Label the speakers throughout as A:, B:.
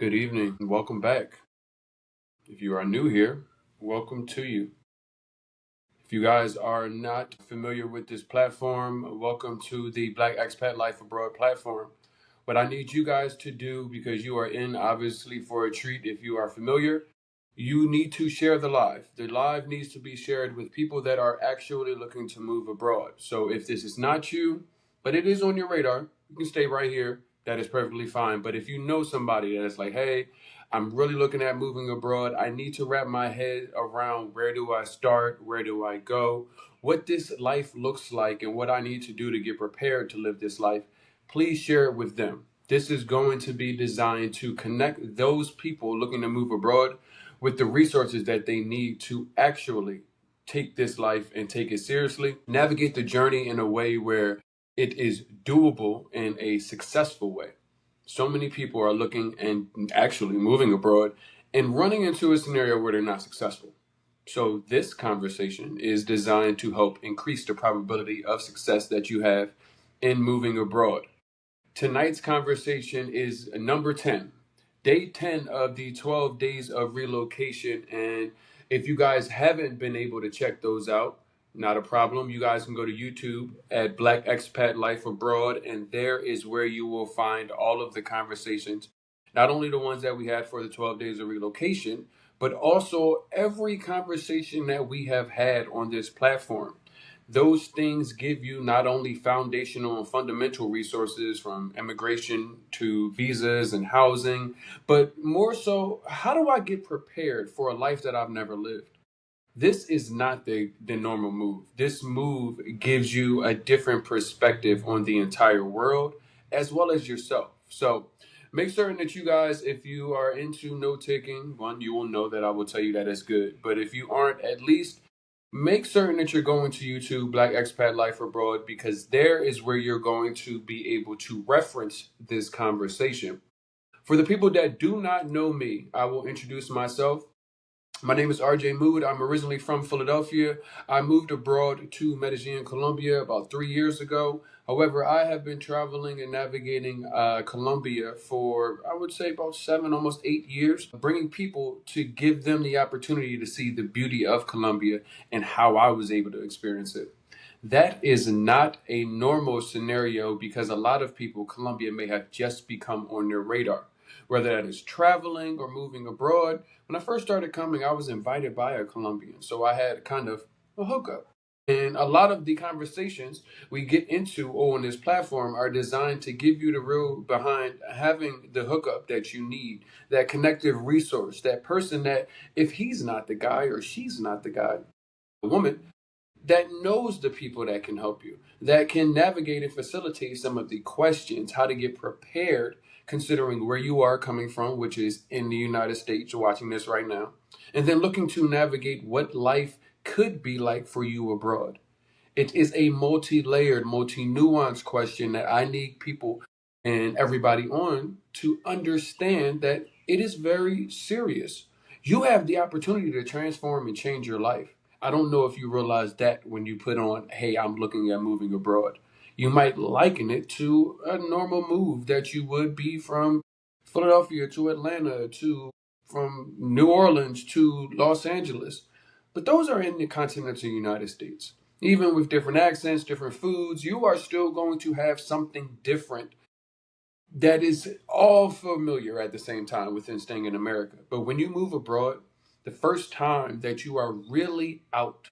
A: Good evening and welcome back. If you are new here, welcome to you. If you guys are not familiar with this platform, welcome to the Black Expat Life Abroad platform. What I need you guys to do, because you are in obviously for a treat if you are familiar, you need to share the live. The live needs to be shared with people that are actually looking to move abroad. So if this is not you, but it is on your radar, you can stay right here. That is perfectly fine. But if you know somebody that is like, hey, I'm really looking at moving abroad. I need to wrap my head around where do I start? Where do I go? What this life looks like and what I need to do to get prepared to live this life. Please share it with them. This is going to be designed to connect those people looking to move abroad with the resources that they need to actually take this life and take it seriously, navigate the journey in a way where it is doable in a successful way. So many people are looking and actually moving abroad and running into a scenario where they're not successful. So this conversation is designed to help increase the probability of success that you have in moving abroad. Tonight's conversation is number 10, day 10 of the 12 days of relocation. And if you guys haven't been able to check those out, not a problem. You guys can go to YouTube at Black Expat Life Abroad, and there is where you will find all of the conversations, not only the ones that we had for the 12 days of relocation, but also every conversation that we have had on this platform. Those things give you not only foundational and fundamental resources from immigration to visas and housing, but more so, how do I get prepared for a life that I've never lived? This is not the normal move. This move gives you a different perspective on the entire world as well as yourself. So make certain that you guys, if you are into note taking, one, you will know that I will tell you that it's good. But if you aren't, at least make certain that you're going to YouTube, Black Expat Life Abroad, because there is where you're going to be able to reference this conversation. For the people that do not know me, I will introduce myself. My name is RJ Mood. I'm originally from Philadelphia. I moved abroad to Medellin, Colombia about 3 years ago. However, I have been traveling and navigating Colombia for, I would say, about 7, almost 8 years, bringing people to give them the opportunity to see the beauty of Colombia and how I was able to experience it. That is not a normal scenario because a lot of people, Colombia may have just become on their radar, whether that is traveling or moving abroad. When I first started coming, I was invited by a Colombian, so I had kind of a hookup. And a lot of the conversations we get into on this platform are designed to give you the real behind having the hookup that you need, that connective resource, that person that if he's not the guy or she's not the guy, the woman, that knows the people that can help you, that can navigate and facilitate some of the questions, how to get prepared, considering where you are coming from, which is in the United States, you're watching this right now, and then looking to navigate what life could be like for you abroad. It is a multi-layered, multi-nuanced question that I need people and everybody on to understand that it is very serious. You have the opportunity to transform and change your life. I don't know if you realize that when you put on, hey, I'm looking at moving abroad. You might liken it to a normal move that you would be from Philadelphia to Atlanta to from New Orleans to Los Angeles. But those are in the continental United States. Even with different accents, different foods, you are still going to have something different that is all familiar at the same time within staying in America. But when you move abroad, the first time that you are really out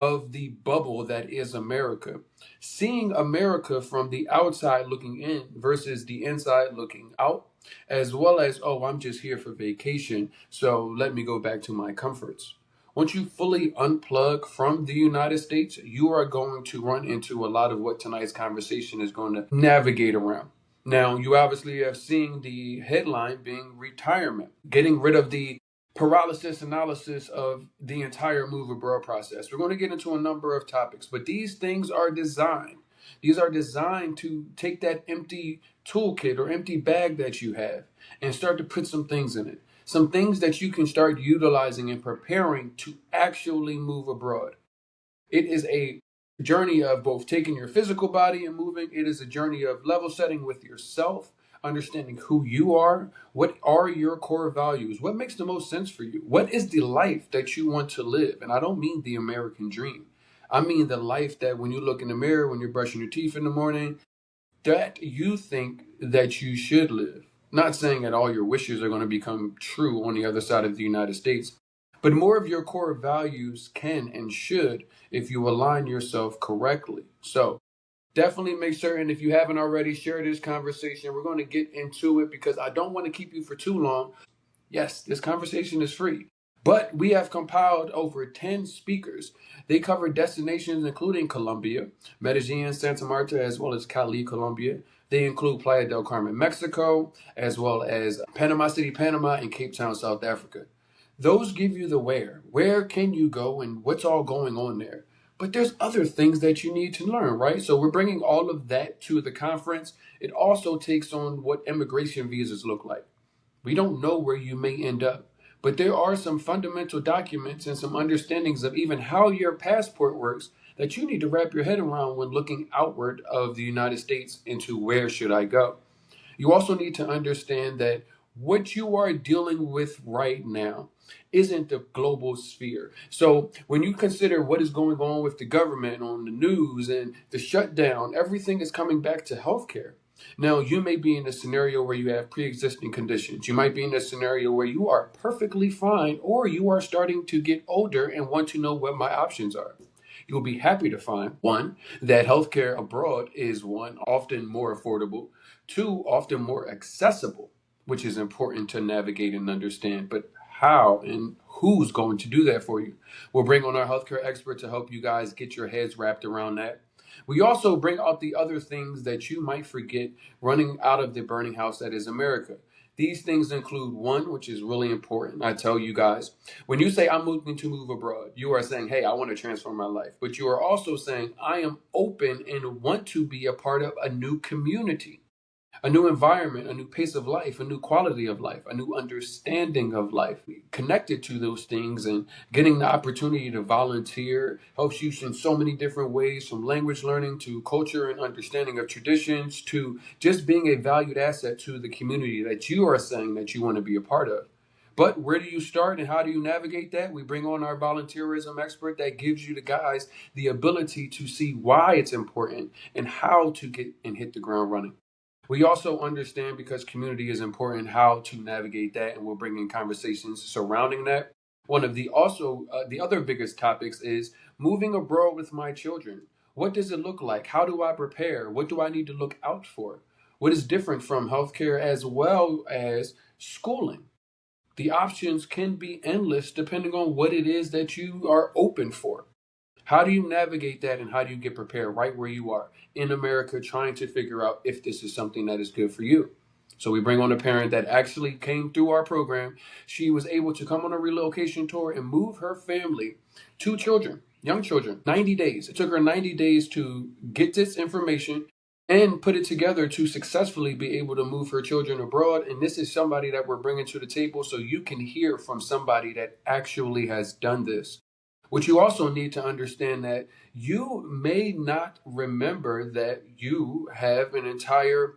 A: of the bubble that is America, seeing America from the outside looking in versus the inside looking out, as well as, oh, I'm just here for vacation, so let me go back to my comforts. Once you fully unplug from the United States, you are going to run into a lot of what tonight's conversation is going to navigate around. Now, you obviously have seen the headline being retirement, getting rid of the paralysis analysis of the entire move abroad process. We're going to get into a number of topics, but these things are designed. These are designed to take that empty toolkit or empty bag that you have and start to put some things in it. Some things that you can start utilizing and preparing to actually move abroad. It is a journey of both taking your physical body and moving. It is a journey of level setting with yourself, understanding who you are, what are your core values, what makes the most sense for you, what is the life that you want to live. And I don't mean the American dream. I mean the life that when you look in the mirror, when you're brushing your teeth in the morning, that you think that you should live. Not saying that all your wishes are going to become true on the other side of the United States, but more of your core values can and should if you align yourself correctly. So definitely make certain, if you haven't already, share this conversation. We're going to get into it because I don't want to keep you for too long. Yes, this conversation is free, but we have compiled over 10 speakers. They cover destinations including Colombia, Medellin, Santa Marta, as well as Cali, Colombia. They include Playa del Carmen, Mexico, as well as Panama City, Panama, and Cape Town, South Africa. Those give you the where. Where can you go and what's all going on there? But there's other things that you need to learn, right? So we're bringing all of that to the conference. It also takes on what immigration visas look like. We don't know where you may end up, but there are some fundamental documents and some understandings of even how your passport works that you need to wrap your head around when looking outward of the United States into where should I go. You also need to understand that what you are dealing with right now isn't the global sphere. So when you consider what is going on with the government on the news and the shutdown, everything is coming back to healthcare. Now, you may be in a scenario where you have pre-existing conditions. You might be in a scenario where you are perfectly fine, or you are starting to get older and want to know what my options are. You'll be happy to find one, that healthcare abroad is one, often more affordable, two, often more accessible, which is important to navigate and understand. But how and who's going to do that for you? We'll bring on our healthcare expert to help you guys get your heads wrapped around that. We also bring out the other things that you might forget running out of the burning house that is America. These things include one, which is really important. I tell you guys, when you say I'm moving to move abroad, you are saying, hey, I want to transform my life. But you are also saying, I am open and want to be a part of a new community, a new environment, a new pace of life, a new quality of life, a new understanding of life. Connected to those things and getting the opportunity to volunteer helps you in so many different ways, from language learning to culture and understanding of traditions to just being a valued asset to the community that you are saying that you want to be a part of. But where do you start and how do you navigate that? We bring on our volunteerism expert that gives you the guys the ability to see why it's important and how to get and hit the ground running. We also understand, because community is important, how to navigate that, and we'll bring in conversations surrounding that. One of the other biggest topics is moving abroad with my children. What does it look like? How do I prepare? What do I need to look out for? What is different from healthcare as well as schooling? The options can be endless depending on what it is that you are open for. How do you navigate that and how do you get prepared right where you are in America, trying to figure out if this is something that is good for you? So we bring on a parent that actually came through our program. She was able to come on a relocation tour and move her family, two children, young children, 90 days. It took her 90 days to get this information and put it together to successfully be able to move her children abroad. And this is somebody that we're bringing to the table so you can hear from somebody that actually has done this. What you also need to understand that you may not remember that you have an entire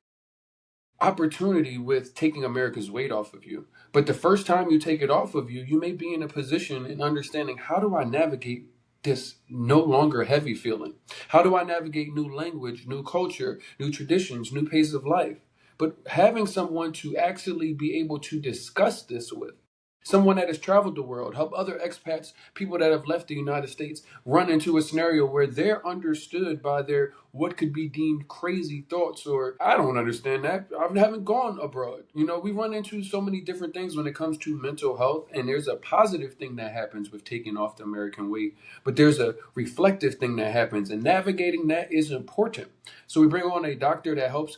A: opportunity with taking America's weight off of you. But the first time you take it off of you, you may be in a position in understanding, how do I navigate this no longer heavy feeling? How do I navigate new language, new culture, new traditions, new pace of life? But having someone to actually be able to discuss this with, someone that has traveled the world, help other expats, people that have left the United States, run into a scenario where they're understood by their what could be deemed crazy thoughts, or I don't understand that. I haven't gone abroad. We run into so many different things when it comes to mental health, and there's a positive thing that happens with taking off the American weight, but there's a reflective thing that happens, and navigating that is important. So we bring on a doctor that helps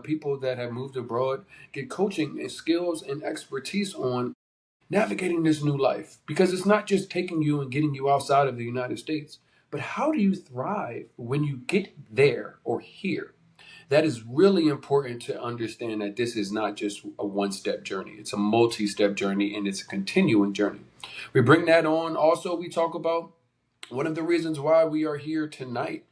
A: people that have moved abroad get coaching and skills and expertise on navigating this new life, because it's not just taking you and getting you outside of the United States, but how do you thrive when you get there or here? That is really important to understand, that this is not just a one-step journey. It's a multi-step journey, and it's a continuing journey. We bring that on. Also, we talk about one of the reasons why we are here tonight.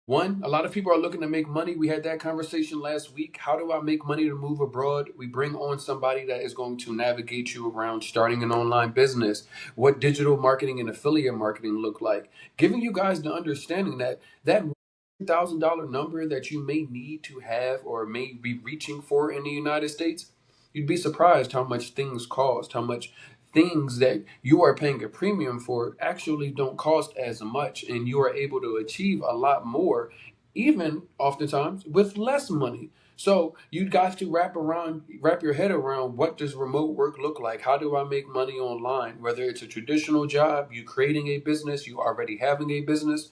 A: One, a lot of people are looking to make money. We had that conversation last week. How do I make money to move abroad? We bring on somebody that is going to navigate you around starting an online business, what digital marketing and affiliate marketing look like, giving you guys the understanding that $1,000 number that you may need to have or may be reaching for in the United States, you'd be surprised how much things cost, how much things that you are paying a premium for actually don't cost as much, and you are able to achieve a lot more, even oftentimes with less money. So you got to wrap your head around, what does remote work look like? How do I make money online? Whether it's a traditional job, you creating a business, you already having a business,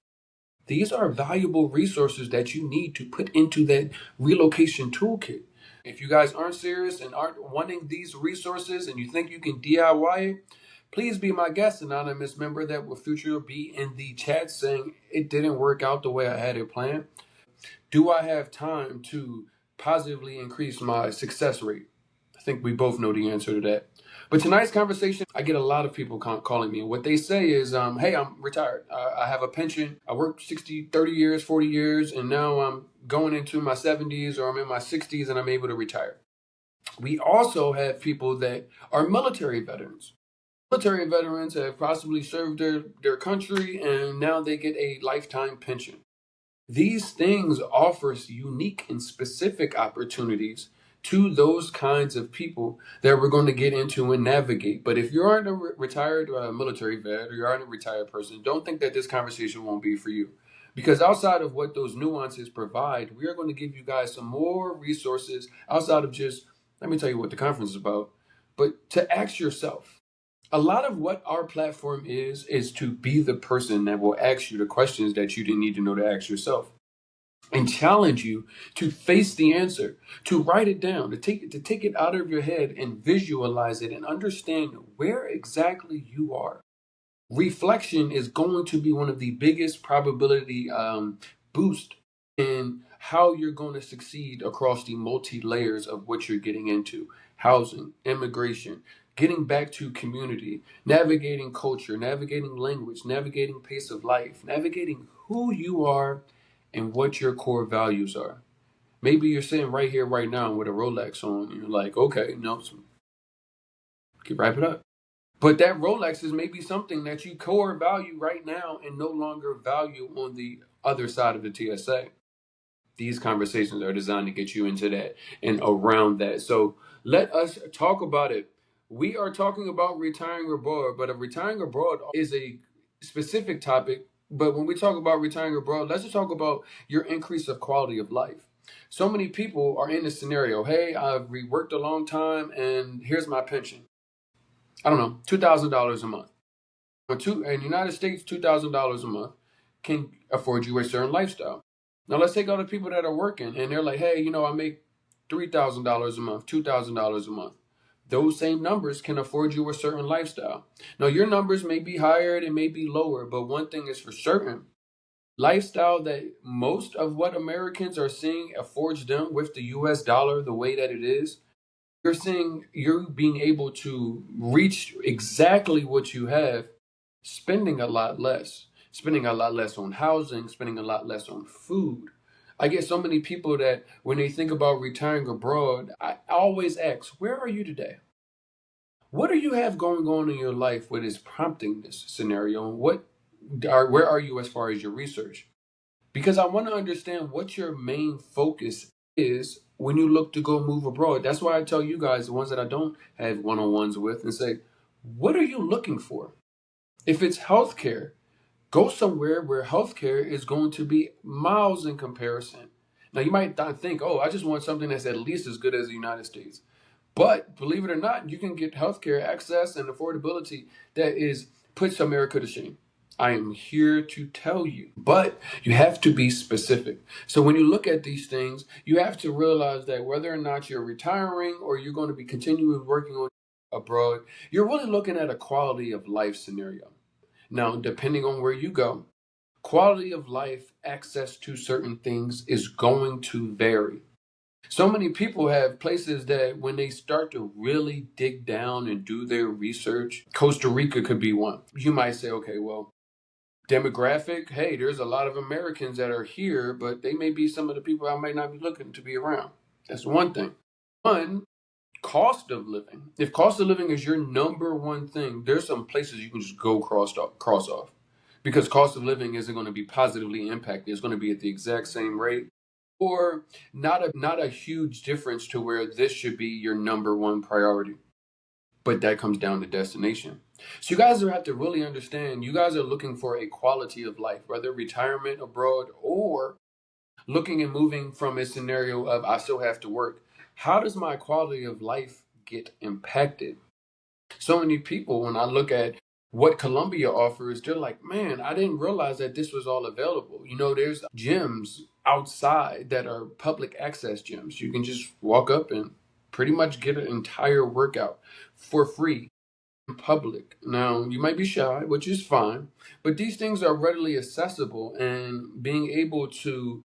A: these are valuable resources that you need to put into that relocation toolkit. If you guys aren't serious and aren't wanting these resources and you think you can DIY it, please be my guest, anonymous member that will future be in the chat saying it didn't work out the way I had it planned. Do I have time to positively increase my success rate? I think we both know the answer to that. But tonight's conversation, I get a lot of people calling me. And what they say is, hey, I'm retired. I have a pension. I worked 60, 30 years, 40 years, and now I'm going into my 70s or I'm in my 60s and I'm able to retire. We also have people that are military veterans. Military veterans have possibly served their country and now they get a lifetime pension. These things offers unique and specific opportunities to those kinds of people that we're going to get into and navigate. But if you aren't a retired military vet or you aren't a retired person, don't think that this conversation won't be for you. Because outside of what those nuances provide, we are going to give you guys some more resources outside of just, let me tell you what the conference is about, but to ask yourself. A lot of what our platform is to be the person that will ask you the questions that you didn't need to know to ask yourself and challenge you to face the answer, to write it down, to take it out of your head and visualize it and understand where exactly you are. Reflection is going to be one of the biggest probability boost in how you're going to succeed across the multi layers of what you're getting into: housing, immigration, getting back to community, navigating culture, navigating language, navigating pace of life, navigating who you are and what your core values are. Maybe you're sitting right here, right now, with a Rolex on, and you're like, okay, no, so wrap it up. But that Rolex is maybe something that you core value right now and no longer value on the other side of the TSA. These conversations are designed to get you into that and around that. So let us talk about it. We are talking about retiring abroad, but retiring abroad is a specific topic. But when we talk about retiring abroad, let's just talk about your increase of quality of life. So many people are in this scenario. Hey, I've worked a long time and here's my pension. I don't know, $2,000 a month. In the United States, $2,000 a month can afford you a certain lifestyle. Now let's take all the people that are working and they're like, hey, I make $3,000 a month, $2,000 a month. Those same numbers can afford you a certain lifestyle. Now your numbers may be higher, they may be lower, but one thing is for certain: lifestyle that most of what Americans are seeing affords them with the US dollar the way that it is. You're seeing you're being able to reach exactly what you have, spending a lot less on housing, spending a lot less on food. I get so many people that when they think about retiring abroad, I always ask, where are you today? What do you have going on in your life what is prompting this scenario? And where are you as far as your research? Because I want to understand what your main focus is when you look to go move abroad. That's why I tell you guys, the ones that I don't have one-on-ones with, and say, what are you looking for? If it's healthcare, go somewhere where healthcare is going to be miles in comparison. Now, you might not think, oh, I just want something that's at least as good as the United States. But believe it or not, you can get healthcare access and affordability that is puts America to shame. I am here to tell you, but you have to be specific. So when you look at these things, you have to realize that whether or not you're retiring or you're going to be continuing working on abroad, you're really looking at a quality of life scenario. Now, depending on where you go, quality of life, access to certain things is going to vary. So many people have places that when they start to really dig down and do their research, Costa Rica could be one. You might say, okay, well, Demographic, hey, there's a lot of Americans that are here, but they may be some of the people I might not be looking to be around. That's one thing. One, cost of living. If cost of living is your number one thing, there's some places you can just go cross off. Because cost of living isn't going to be positively impacted. It's going to be at the exact same rate. Or not a huge difference to where this should be your number one priority. But that comes down to destination. So you guys have to really understand, you guys are looking for a quality of life, whether retirement abroad or looking and moving from a scenario of I still have to work. How does my quality of life get impacted? So many people, when I look at what Colombia offers, they're like, man, I didn't realize that this was all available. There's gyms outside that are public access gyms. You can just walk up and pretty much get an entire workout for free in public. Now, you might be shy, which is fine, but these things are readily accessible, and being able to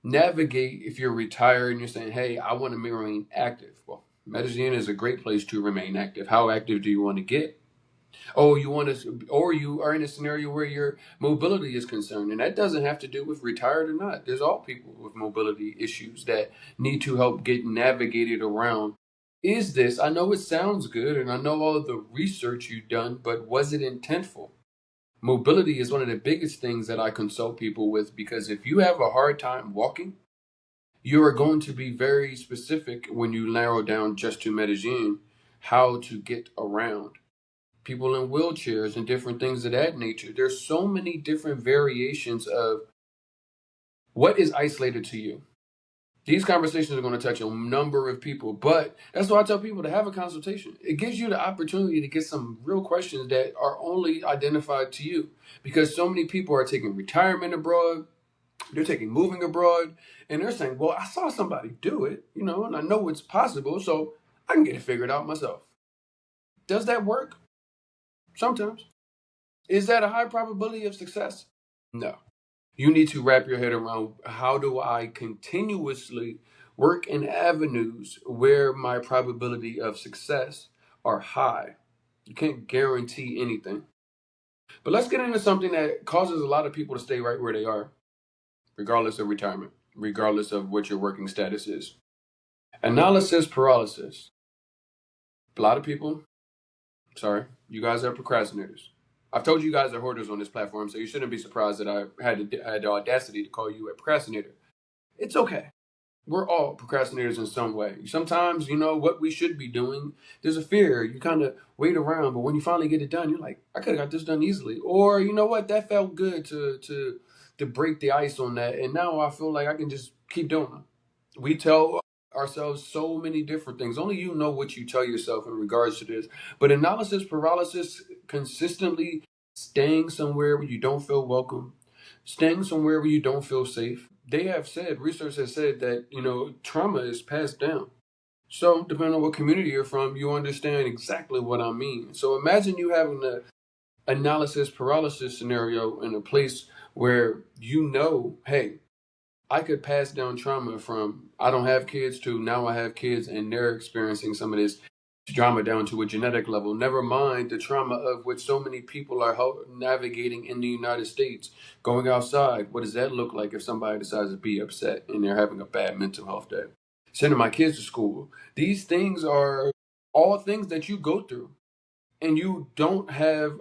A: navigate if you're retired and you're saying, hey, I want to remain active. Well, Medellin is a great place to remain active. How active do you want to get? Oh, or you are in a scenario where your mobility is concerned, and that doesn't have to do with retired or not. There's all people with mobility issues that need to help get navigated around. Is this, I know it sounds good, and I know all of the research you've done, but was it intentful? Mobility is one of the biggest things that I consult people with, because if you have a hard time walking, you are going to be very specific when you narrow down just to Medellin how to get around. People in wheelchairs and different things of that nature. There's so many different variations of what is isolated to you. These conversations are going to touch a number of people, but that's why I tell people to have a consultation. It gives you the opportunity to get some real questions that are only identified to you, because so many people are taking retirement abroad, they're taking moving abroad, and they're saying, well, I saw somebody do it, and I know it's possible, so I can get it figured out myself. Does that work? Sometimes. Is that a high probability of success? No. You need to wrap your head around, how do I continuously work in avenues where my probability of success are high? You can't guarantee anything. But let's get into something that causes a lot of people to stay right where they are, regardless of retirement, regardless of what your working status is. Analysis paralysis. A lot of people, sorry, you guys are procrastinators. I've told you guys are hoarders on this platform, so you shouldn't be surprised that I had the audacity to call you a procrastinator. It's okay. We're all procrastinators in some way. Sometimes, what we should be doing, there's a fear. You kind of wait around, but when you finally get it done, you're like, I could have got this done easily. Or, you know what, that felt good to break the ice on that. And now I feel like I can just keep doing it. We tell ourselves so many different things. Only you know what you tell yourself in regards to this. But analysis paralysis, consistently staying somewhere where you don't feel welcome, staying somewhere where you don't feel safe. They have said, research has said that, trauma is passed down. So depending on what community you're from, you understand exactly what I mean. So imagine you having the analysis paralysis scenario in a place where hey, I could pass down trauma from I don't have kids to now I have kids, and they're experiencing some of this drama down to a genetic level. Never mind the trauma of which so many people are navigating in the United States. Going outside, what does that look like if somebody decides to be upset and they're having a bad mental health day? Sending my kids to school. These things are all things that you go through, and you don't have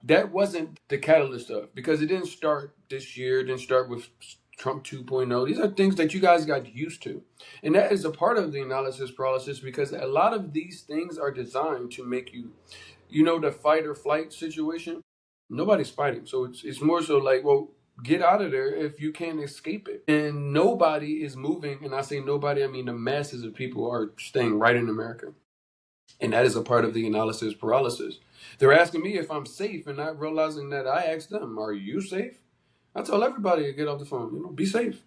A: that wasn't the catalyst of, because it didn't start this year. It didn't start with Trump 2.0. These are things that you guys got used to. And that is a part of the analysis paralysis, because a lot of these things are designed to make you, the fight or flight situation. Nobody's fighting. So it's more so like, well, get out of there if you can't escape it. And nobody is moving. And I say nobody, I mean the masses of people are staying right in America. And that is a part of the analysis paralysis. They're asking me if I'm safe and not realizing that I asked them, are you safe? I tell everybody to get off the phone, be safe.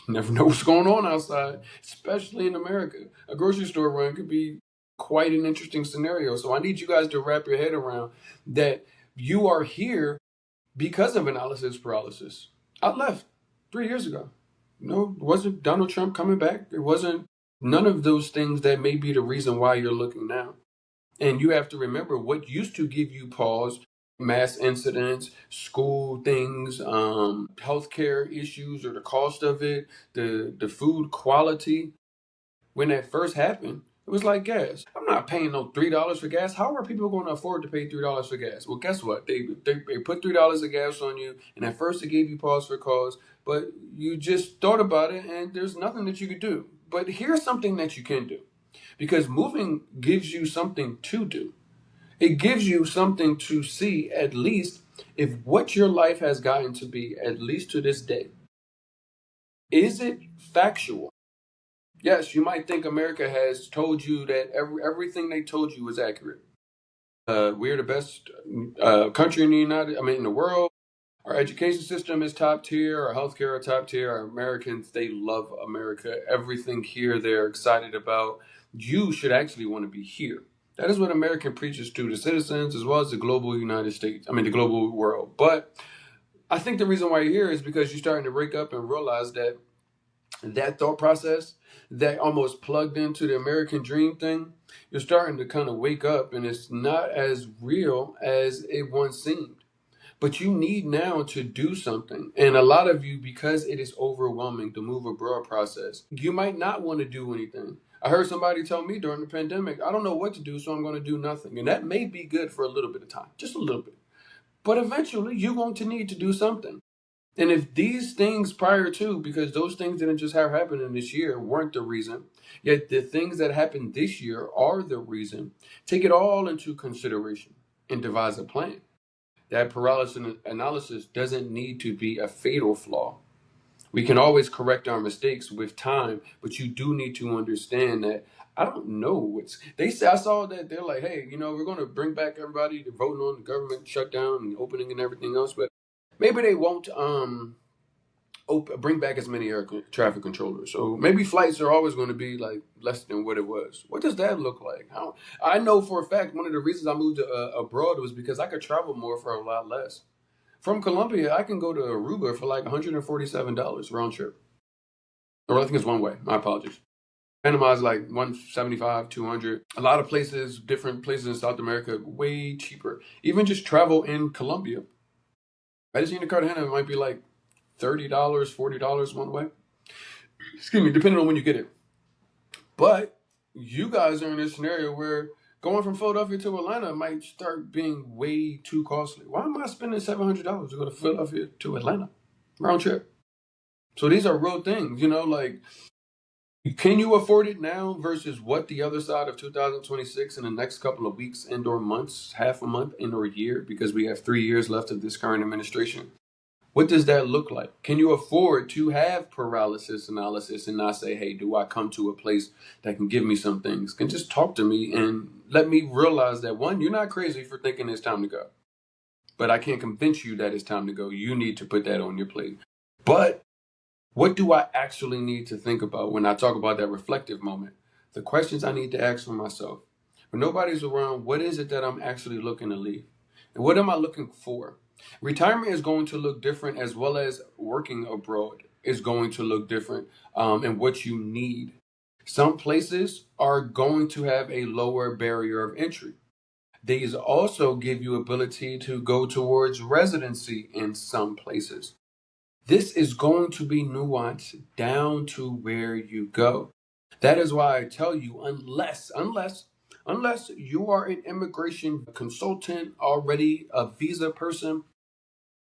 A: You never know what's going on outside, especially in America. A grocery store run could be quite an interesting scenario. So I need you guys to wrap your head around that you are here because of analysis paralysis. I left 3 years ago. It wasn't Donald Trump coming back. It wasn't none of those things that may be the reason why you're looking now. And you have to remember what used to give you pause mass incidents, school things, healthcare issues or the cost of it, the food quality. When that first happened, it was like gas. I'm not paying no $3 for gas. How are people going to afford to pay $3 for gas? Well, guess what? They put $3 of gas on you, and at first it gave you pause for cause, but you just thought about it, and there's nothing that you could do. But here's something that you can do, because moving gives you something to do. It gives you something to see, at least if what your life has gotten to be, at least to this day, is it factual? Yes, you might think America has told you that everything they told you was accurate. We're the best country in in the world. Our education system is top tier. Our healthcare are top tier. Our Americans, they love America. Everything here they're excited about. You should actually want to be here. That is what American preaches to the citizens as well as the global United States. The global world. But I think the reason why you're here is because you're starting to wake up and realize that that thought process that almost plugged into the American dream thing, you're starting to kind of wake up and it's not as real as it once seemed. But you need now to do something. And a lot of you, because it is overwhelming, the move abroad process, you might not want to do anything. I heard somebody tell me during the pandemic, I don't know what to do, so I'm going to do nothing. And that may be good for a little bit of time, just a little bit. But eventually, you're going to need to do something. And if these things prior to, because those things didn't just have happened in this year, weren't the reason, yet the things that happened this year are the reason, take it all into consideration and devise a plan. That paralysis analysis doesn't need to be a fatal flaw. We can always correct our mistakes with time, but you do need to understand that I don't know what's they say. I saw that they're like, hey, we're going to bring back everybody to voting on the government shutdown and opening and everything else, but maybe they won't bring back as many traffic controllers. So maybe flights are always going to be like less than what it was. What does that look like? How I know for a fact one of the reasons I moved abroad was because I could travel more for a lot less. From Colombia, I can go to Aruba for like $147 round trip. Or I think it's one way. My apologies. Panama is like 175, 200. A lot of places, different places in South America, way cheaper. Even just travel in Colombia. Medellin to Cartagena might be like $30, $40 one way. Excuse me, depending on when you get it. But you guys are in a scenario where going from Philadelphia to Atlanta might start being way too costly. Why am I spending $700 to go to Philadelphia to Atlanta? Round trip. So these are real things, like can you afford it now versus what the other side of 2026 in the next couple of weeks and or months, half a month and or a year, because we have 3 years left of this current administration. What does that look like? Can you afford to have paralysis analysis and not say, hey, do I come to a place that can give me some things? Can just talk to me and let me realize that, one, you're not crazy for thinking it's time to go. But I can't convince you that it's time to go. You need to put that on your plate. But what do I actually need to think about when I talk about that reflective moment? The questions I need to ask for myself. When nobody's around, what is it that I'm actually looking to leave? And what am I looking for? Retirement is going to look different, as well as working abroad is going to look different in what you need. Some places are going to have a lower barrier of entry. These also give you ability to go towards residency in some places. This is going to be nuanced down to where you go. That is why I tell you, unless you are an immigration consultant, already a visa person,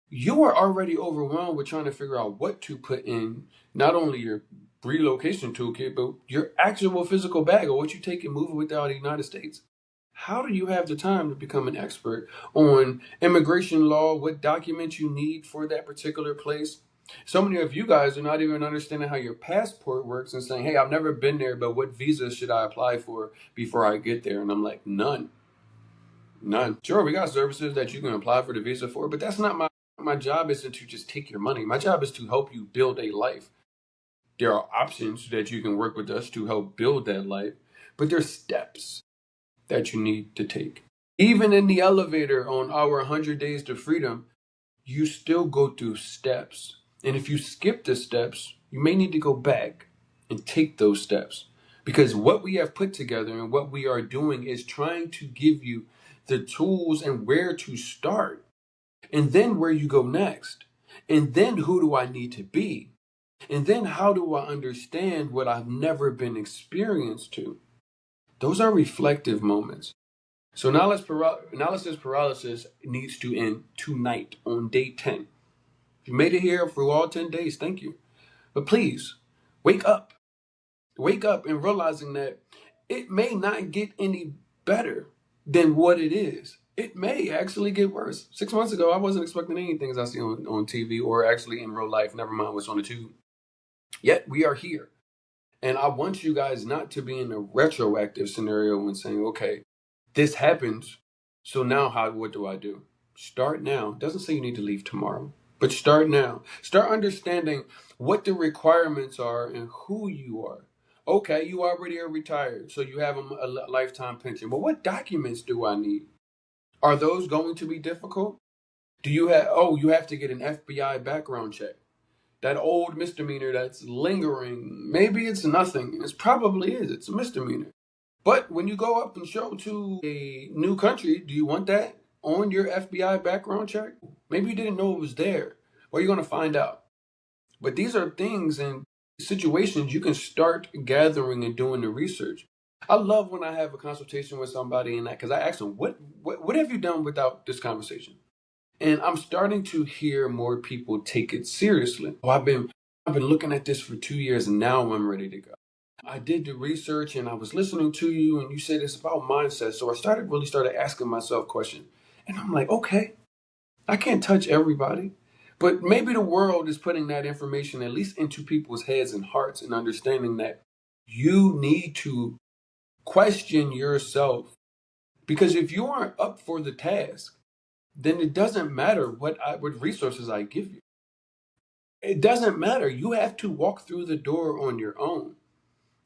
A: you are already overwhelmed with trying to figure out what to put in not only your relocation toolkit, but your actual physical bag or what you take and move without the United States. How do you have the time to become an expert on immigration law, what documents you need for that particular place? So many of you guys are not even understanding how your passport works and saying, hey, I've never been there, but what visa should I apply for before I get there? And I'm like, none. Sure, we got services that you can apply for the visa for, but that's not my job isn't to just take your money. My job is to help you build a life. There are options that you can work with us to help build that life, but there's steps that you need to take. Even in the elevator on our 100 Days to Freedom, you still go through steps. And if you skip the steps, you may need to go back and take those steps. Because what we have put together and what we are doing is trying to give you the tools and where to start, and then where you go next, and then who do I need to be, and then how do I understand what I've never been experienced to. Those are reflective moments. So analysis paralysis needs to end tonight on day 10. If you made it here through all 10 days, thank you. But please, wake up. Wake up and realizing that it may not get any better than what it is. It may actually get worse. 6 months ago, I wasn't expecting anything as I see on TV or actually in real life, never mind what's on the tube. Yet we are here. And I want you guys not to be in a retroactive scenario and saying, okay, this happens. So now what do I do? Start now. It doesn't say you need to leave tomorrow, but start now. Start understanding what the requirements are and who you are. Okay, you already are retired, so you have a lifetime pension. But what documents do I need? Are those going to be difficult? You have to get an FBI background check. That old misdemeanor that's lingering, maybe it's nothing. It probably is. It's a misdemeanor. But when you go up and show to a new country, do you want that on your FBI background check? Maybe you didn't know it was there. Well, you're going to find out. But these are things and situations you can start gathering and doing the research. I love when I have a consultation with somebody and that, because I ask them, what have you done without this conversation? And I'm starting to hear more people take it seriously. Oh, I've been looking at this for 2 years and now I'm ready to go. I did the research and I was listening to you and you said it's about mindset. So I started asking myself questions. And I'm like, okay, I can't touch everybody. But maybe the world is putting that information at least into people's heads and hearts and understanding that you need to question yourself. Because if you aren't up for the task, then it doesn't matter what resources I give you. It doesn't matter. You have to walk through the door on your own.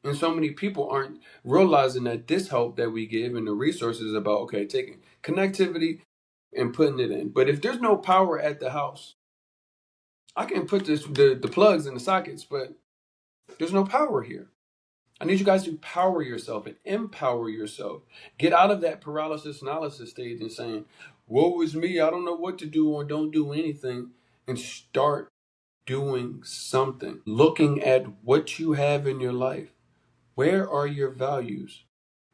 A: And so many people aren't realizing that this help that we give and the resources is about, okay, taking connectivity and putting it in. But if there's no power at the house, I can put the plugs in the sockets, but there's no power here. I need you guys to power yourself and empower yourself. Get out of that paralysis analysis stage and saying, woe is me, I don't know what to do or don't do anything, and start doing something. Looking at what you have in your life. Where are your values?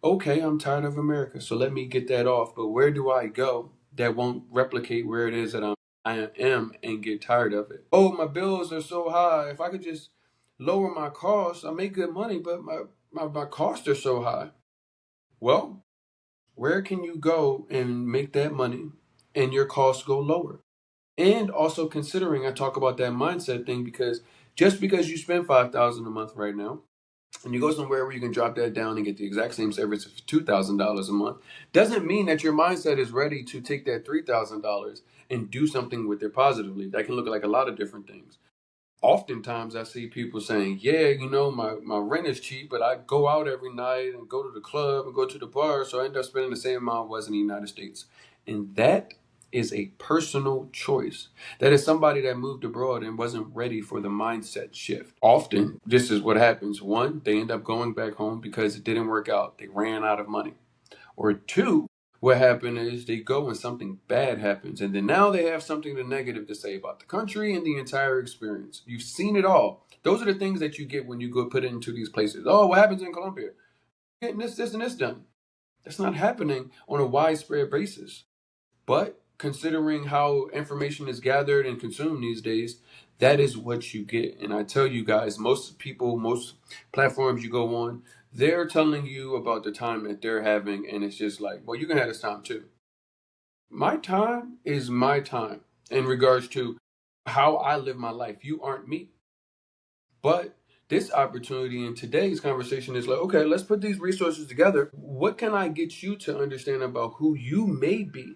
A: Okay, I'm tired of America, so let me get that off. But where do I go that won't replicate where it is that I am and get tired of it? Oh, my bills are so high. If I could just lower my costs, I make good money, but my costs are so high. Well, where can you go and make that money and your costs go lower? And also considering, I talk about that mindset thing, because just because you spend $5,000 a month right now, and you go somewhere where you can drop that down and get the exact same service for $2,000 a month, doesn't mean that your mindset is ready to take that $3,000 and do something with it positively. That can look like a lot of different things. Oftentimes I see people saying, yeah, my rent is cheap, but I go out every night and go to the club and go to the bar, so I end up spending the same amount I was in the United States. And that is a personal choice. That is somebody that moved abroad and wasn't ready for the mindset shift. Often, this is what happens. One, they end up going back home because it didn't work out. They ran out of money. Or two, what happened is they go and something bad happens. And then now they have something negative to say about the country and the entire experience. You've seen it all. Those are the things that you get when you go put it into these places. Oh, what happens in Colombia? Getting this, and this done. That's not happening on a widespread basis. But considering how information is gathered and consumed these days, that is what you get. And I tell you guys, most platforms you go on, they're telling you about the time that they're having. And it's just like, well, you can have this time too. My time is my time in regards to how I live my life. You aren't me. But this opportunity in today's conversation is like, okay, let's put these resources together. What can I get you to understand about who you may be?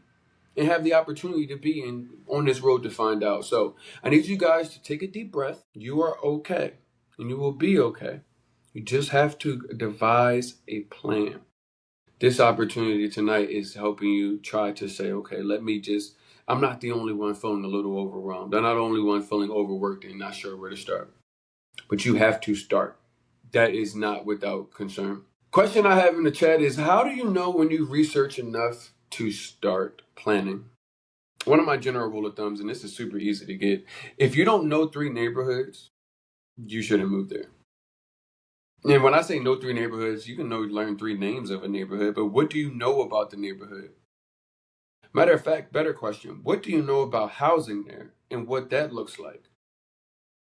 A: And have the opportunity to be on this road to find out. So I need you guys to take a deep breath. You are okay, and you will be okay. You just have to devise a plan. This opportunity tonight is helping you try to say, okay, I'm not the only one feeling a little overwhelmed. I'm not the only one feeling overworked and not sure where to start. But you have to start. That is not without concern. Question I have in the chat is, how do you know when you research enough to start planning. One of my general rule of thumbs, and this is super easy to get, if you don't know three neighborhoods, you shouldn't move there. And when I say know three neighborhoods, you can learn three names of a neighborhood, but what do you know about the neighborhood? Matter of fact, better question, what do you know about housing there and what that looks like?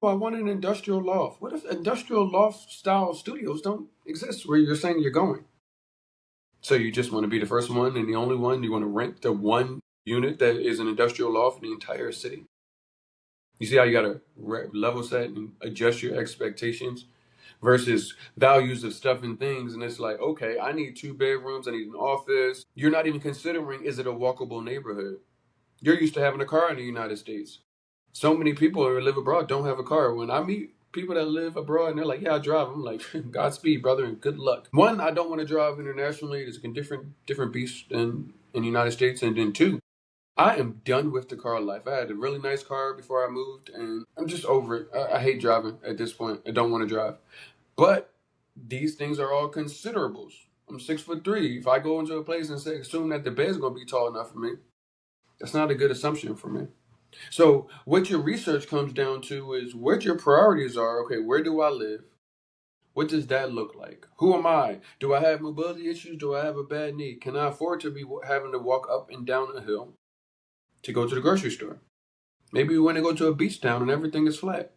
A: Oh, I want an industrial loft. What if industrial loft style studios don't exist where you're saying you're going? So you just want to be the first one and the only one? You want to rent the one unit that is an industrial loft in the entire city? You see how you got to level set and adjust your expectations versus values of stuff and things. And it's like, okay, I need 2 bedrooms. I need an office. You're not even considering, is it a walkable neighborhood? You're used to having a car in the United States. So many people who live abroad don't have a car. When I meet people that live abroad and they're like, yeah, I drive, I'm like, Godspeed, brother, and good luck. One, I don't want to drive internationally. It's a different beast than in the United States. And then two, I am done with the car life. I had a really nice car before I moved, and I'm just over it. I hate driving at this point. I don't want to drive. But these things are all considerables. I'm 6'3". If I go into a place and assume that the bed's going to be tall enough for me, that's not a good assumption for me. So what your research comes down to is what your priorities are. Okay, where do I live? What does that look like? Who am I? Do I have mobility issues? Do I have a bad knee? Can I afford to be having to walk up and down a hill to go to the grocery store? Maybe we want to go to a beach town and everything is flat.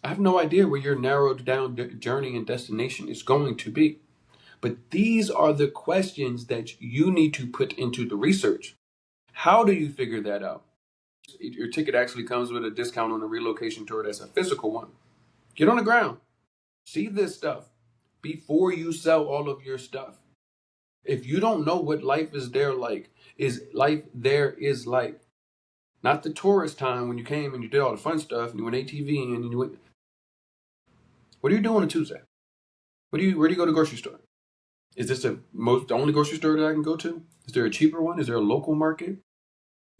A: I have no idea where your narrowed down journey and destination is going to be. But these are the questions that you need to put into the research. How do you figure that out? Your ticket actually comes with a discount on a relocation tour that's a physical one. Get on the ground. See this stuff before you sell all of your stuff. If you don't know what life is there like, not the tourist time when you came and you did all the fun stuff and you went ATV and you went. What are you doing on a Tuesday? Where do you go to the grocery store? Is this the only grocery store that I can go to? Is there a cheaper one? Is there a local market?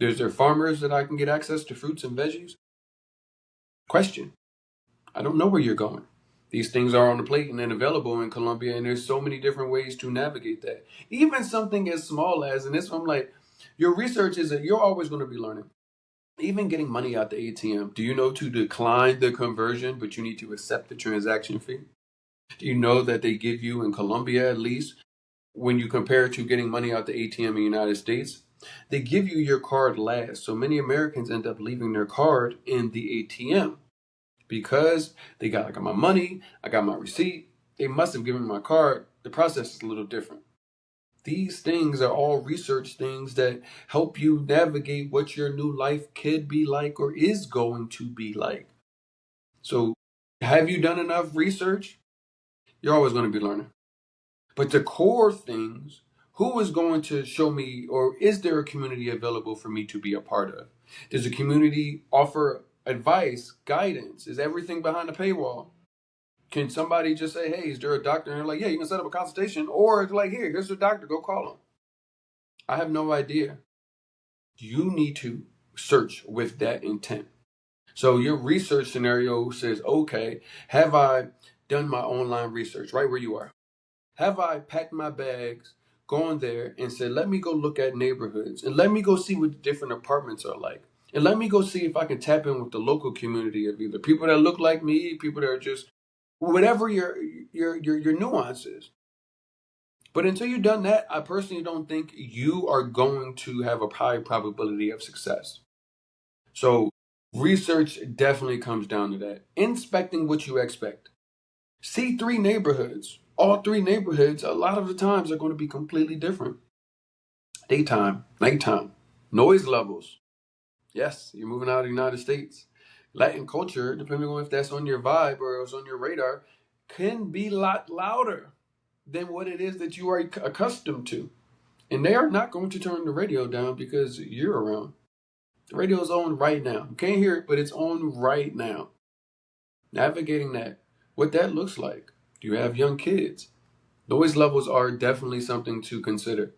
A: Is there farmers that I can get access to fruits and veggies? Question. I don't know where you're going. These things are on the plate and then available in Colombia, and there's so many different ways to navigate that. Even something as small as, and this I'm like, your research is that you're always going to be learning. Even getting money out the ATM. Do you know to decline the conversion, but you need to accept the transaction fee? Do you know that they give you in Colombia, at least, when you compare it to getting money out the ATM in the United States, they give you your card last. So many Americans end up leaving their card in the ATM because I got my money, I got my receipt, they must have given me my card. The process is a little different. These things are all research things that help you navigate what your new life could be like or is going to be like. So, have you done enough research? You're always going to be learning. But the core things, who is going to show me, or is there a community available for me to be a part of? Does the community offer advice, guidance? Is everything behind the paywall? Can somebody just say, hey, is there a doctor? And they're like, yeah, you can set up a consultation. Or it's like, here's the doctor, go call him. I have no idea. You need to search with that intent. So your research scenario says, okay, have I done my online research right where you are? Have I packed my bags, gone there and said, let me go look at neighborhoods and let me go see what the different apartments are like. And let me go see if I can tap in with the local community of either people that look like me, people that are just whatever your nuances. But until you've done that, I personally don't think you are going to have a high probability of success. So research definitely comes down to that. Inspecting what you expect. See 3 neighborhoods. All 3 neighborhoods, a lot of the times, are going to be completely different. Daytime, nighttime, noise levels. Yes, you're moving out of the United States. Latin culture, depending on if that's on your vibe or it's on your radar, can be a lot louder than what it is that you are accustomed to. And they are not going to turn the radio down because you're around. The radio is on right now. You can't hear it, but it's on right now. Navigating that, what that looks like. Do you have young kids? Noise levels are definitely something to consider.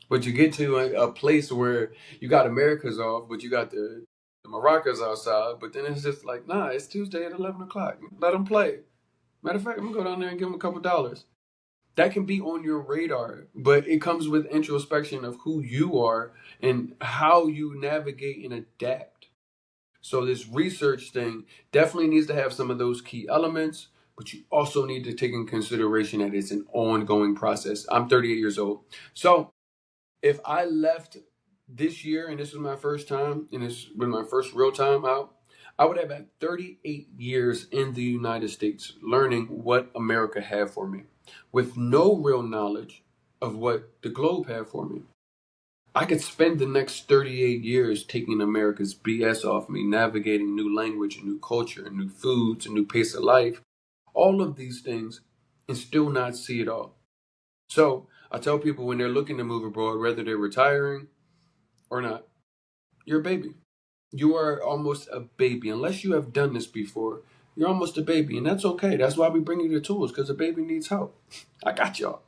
A: But you get to a place where you got America's off, but you got the maracas outside, but then it's just like, nah, it's Tuesday at 11 o'clock. Let them play. Matter of fact, I'm going to go down there and give them a couple dollars. that can be on your radar, but it comes with introspection of who you are and how you navigate and adapt. So this research thing definitely needs to have some of those key elements, but you also need to take in consideration that it's an ongoing process. I'm 38 years old. So if I left this year and this was my first time and this was my first real time out, I would have had 38 years in the United States learning what America had for me with no real knowledge of what the globe had for me. I could spend the next 38 years taking America's BS off me, navigating new language and new culture and new foods and new pace of life, all of these things, and still not see it all. So I tell people when they're looking to move abroad, whether they're retiring or not, you're a baby. You are almost a baby. Unless you have done this before, you're almost a baby. And that's okay. That's why we bring you the tools, because a baby needs help. I got y'all.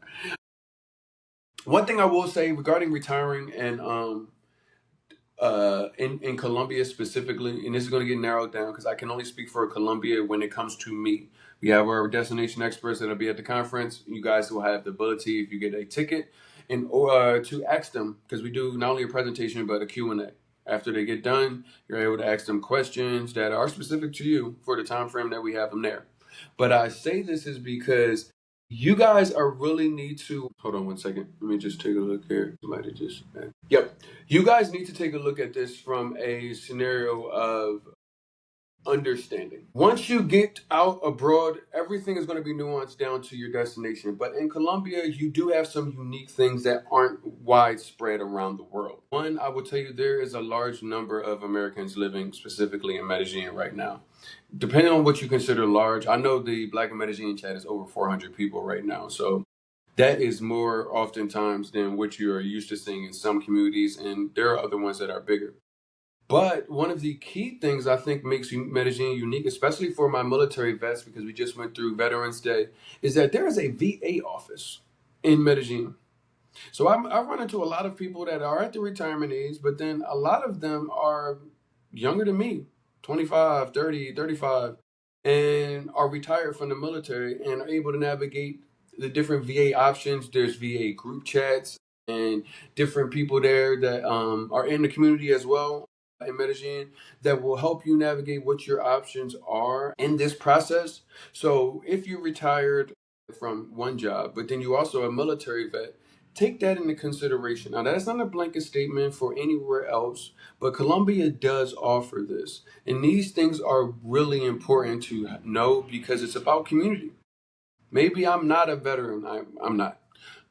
A: One thing I will say regarding retiring and in Colombia specifically, and this is going to get narrowed down because I can only speak for Colombia when it comes to me. We have our destination experts that'll be at the conference. You guys will have the ability, if you get a ticket, and to ask them, because we do not only a presentation but a Q&A. After they get done, you're able to ask them questions that are specific to you for the time frame that we have them there. But I say this is because you guys are really need to hold on one second. Let me just take a look here. Somebody just yep. You guys need to take a look at this from a scenario of understanding. Once you get out abroad, everything is going to be nuanced down to your destination. But in Colombia, you do have some unique things that aren't widespread around the world. One, I will tell you, there is a large number of Americans living specifically in Medellin right now. Depending on what you consider large, I know the Black Medellin chat is over 400 people right now. So that is more oftentimes than what you are used to seeing in some communities, and there are other ones that are bigger. But one of the key things I think makes Medellin unique, especially for my military vets, because we just went through Veterans Day, is that there is a VA office in Medellin. So I run into a lot of people that are at the retirement age, but then a lot of them are younger than me, 25, 30, 35, and are retired from the military and are able to navigate the different VA options. There's VA group chats and different people there that are in the community as well in Medellin that will help you navigate what your options are in this process. So if you retired from one job, but then you also a military vet, take that into consideration. Now, that's not a blanket statement for anywhere else, but Colombia does offer this. And these things are really important to know because it's about community. Maybe I'm not a veteran, I'm not.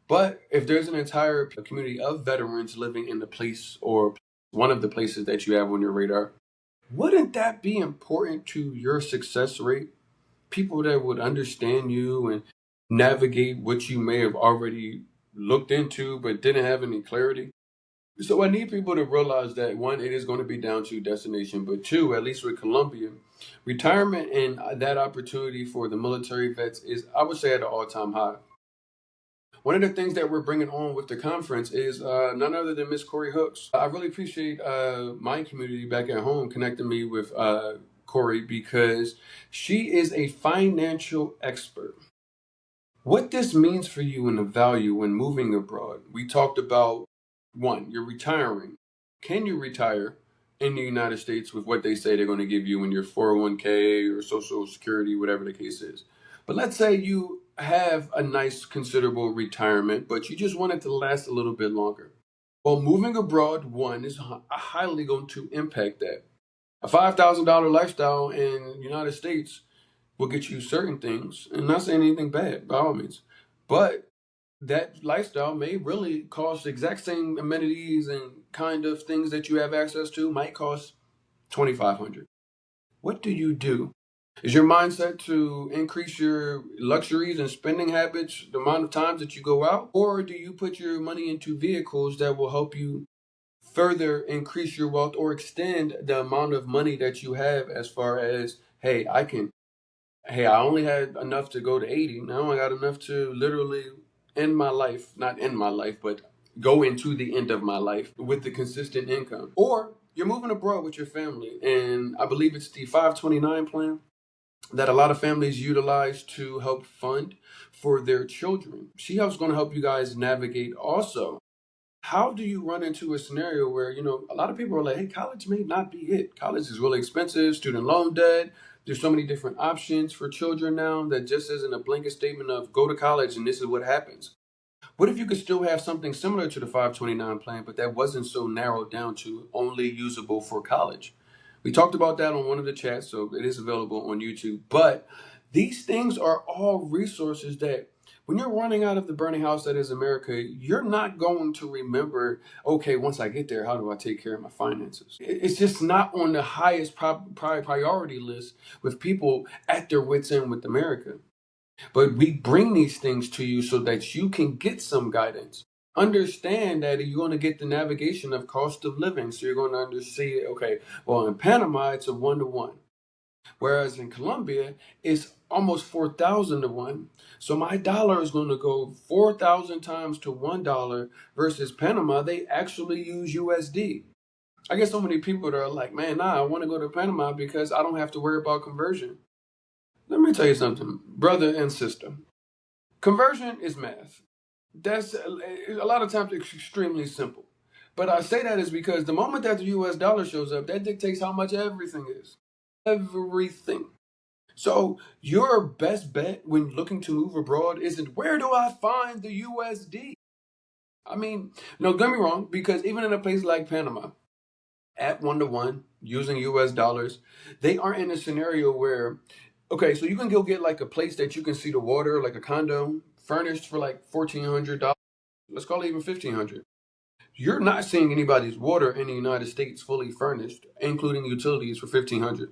A: But if there's an entire community of veterans living in the place or one of the places that you have on your radar, wouldn't that be important to your success rate? People that would understand you and navigate what you may have already looked into but didn't have any clarity. So I need people to realize that one, it is going to be down to destination, but two, at least with Colombia, retirement and that opportunity for the military vets is, I would say, at an all-time high. One of the things that we're bringing on with the conference is none other than Miss Corey Hooks. I really appreciate my community back at home connecting me with Corey because she is a financial expert. What this means for you and the value when moving abroad, we talked about one, you're retiring. Can you retire in the United States with what they say they're going to give you in your 401k or Social Security, whatever the case is? But let's say you have a nice, considerable retirement, but you just want it to last a little bit longer. Well, moving abroad, one, is highly going to impact that. A $5,000 lifestyle in the United States will get you certain things, and not saying anything bad by all means, but that lifestyle may really cost the exact same amenities and kind of things that you have access to might cost $2,500. What do you do? Is your mindset to increase your luxuries and spending habits, the amount of times that you go out? Or do you put your money into vehicles that will help you further increase your wealth or extend the amount of money that you have as far as, I only had enough to go to 80. Now I got enough to literally end my life, not end my life, but go into the end of my life with the consistent income. Or you're moving abroad with your family, and I believe it's the 529 plan that a lot of families utilize to help fund for their children. She helps going to help you guys navigate also. How do you run into a scenario where, a lot of people are like, hey, college may not be it. College is really expensive, student loan debt. There's so many different options for children now that just isn't a blanket statement of go to college and this is what happens. What if you could still have something similar to the 529 plan, but that wasn't so narrowed down to only usable for college? We talked about that on one of the chats, so it is available on YouTube. But these things are all resources that when you're running out of the burning house that is America, you're not going to remember, okay, once I get there, how do I take care of my finances? It's just not on the highest priority list with people at their wits' end with America. But we bring these things to you so that you can get some guidance. Understand that you're going to get the navigation of cost of living. So you're going to understand, okay, well, in Panama, it's a 1-to-1. Whereas in Colombia, it's almost 4,000 to 1. So my dollar is going to go 4,000 times to $1 versus Panama. They actually use USD. I get so many people that are like, man, I want to go to Panama because I don't have to worry about conversion. Let me tell you something, brother and sister. Conversion is math. That's a lot of times it's extremely simple. But I say that is because the moment that the US dollar shows up, that dictates how much everything is. Everything. So your best bet when looking to move abroad isn't where do I find the USD? I mean, no, don't get me wrong, because even in a place like Panama, at 1-to-1, using US dollars, they aren't in a scenario where, okay, so you can go get like a place that you can see the water, like a condo, furnished for like $1,400. Let's call it even $1,500. You're not seeing anybody's water in the United States fully furnished, including utilities, for $1,500.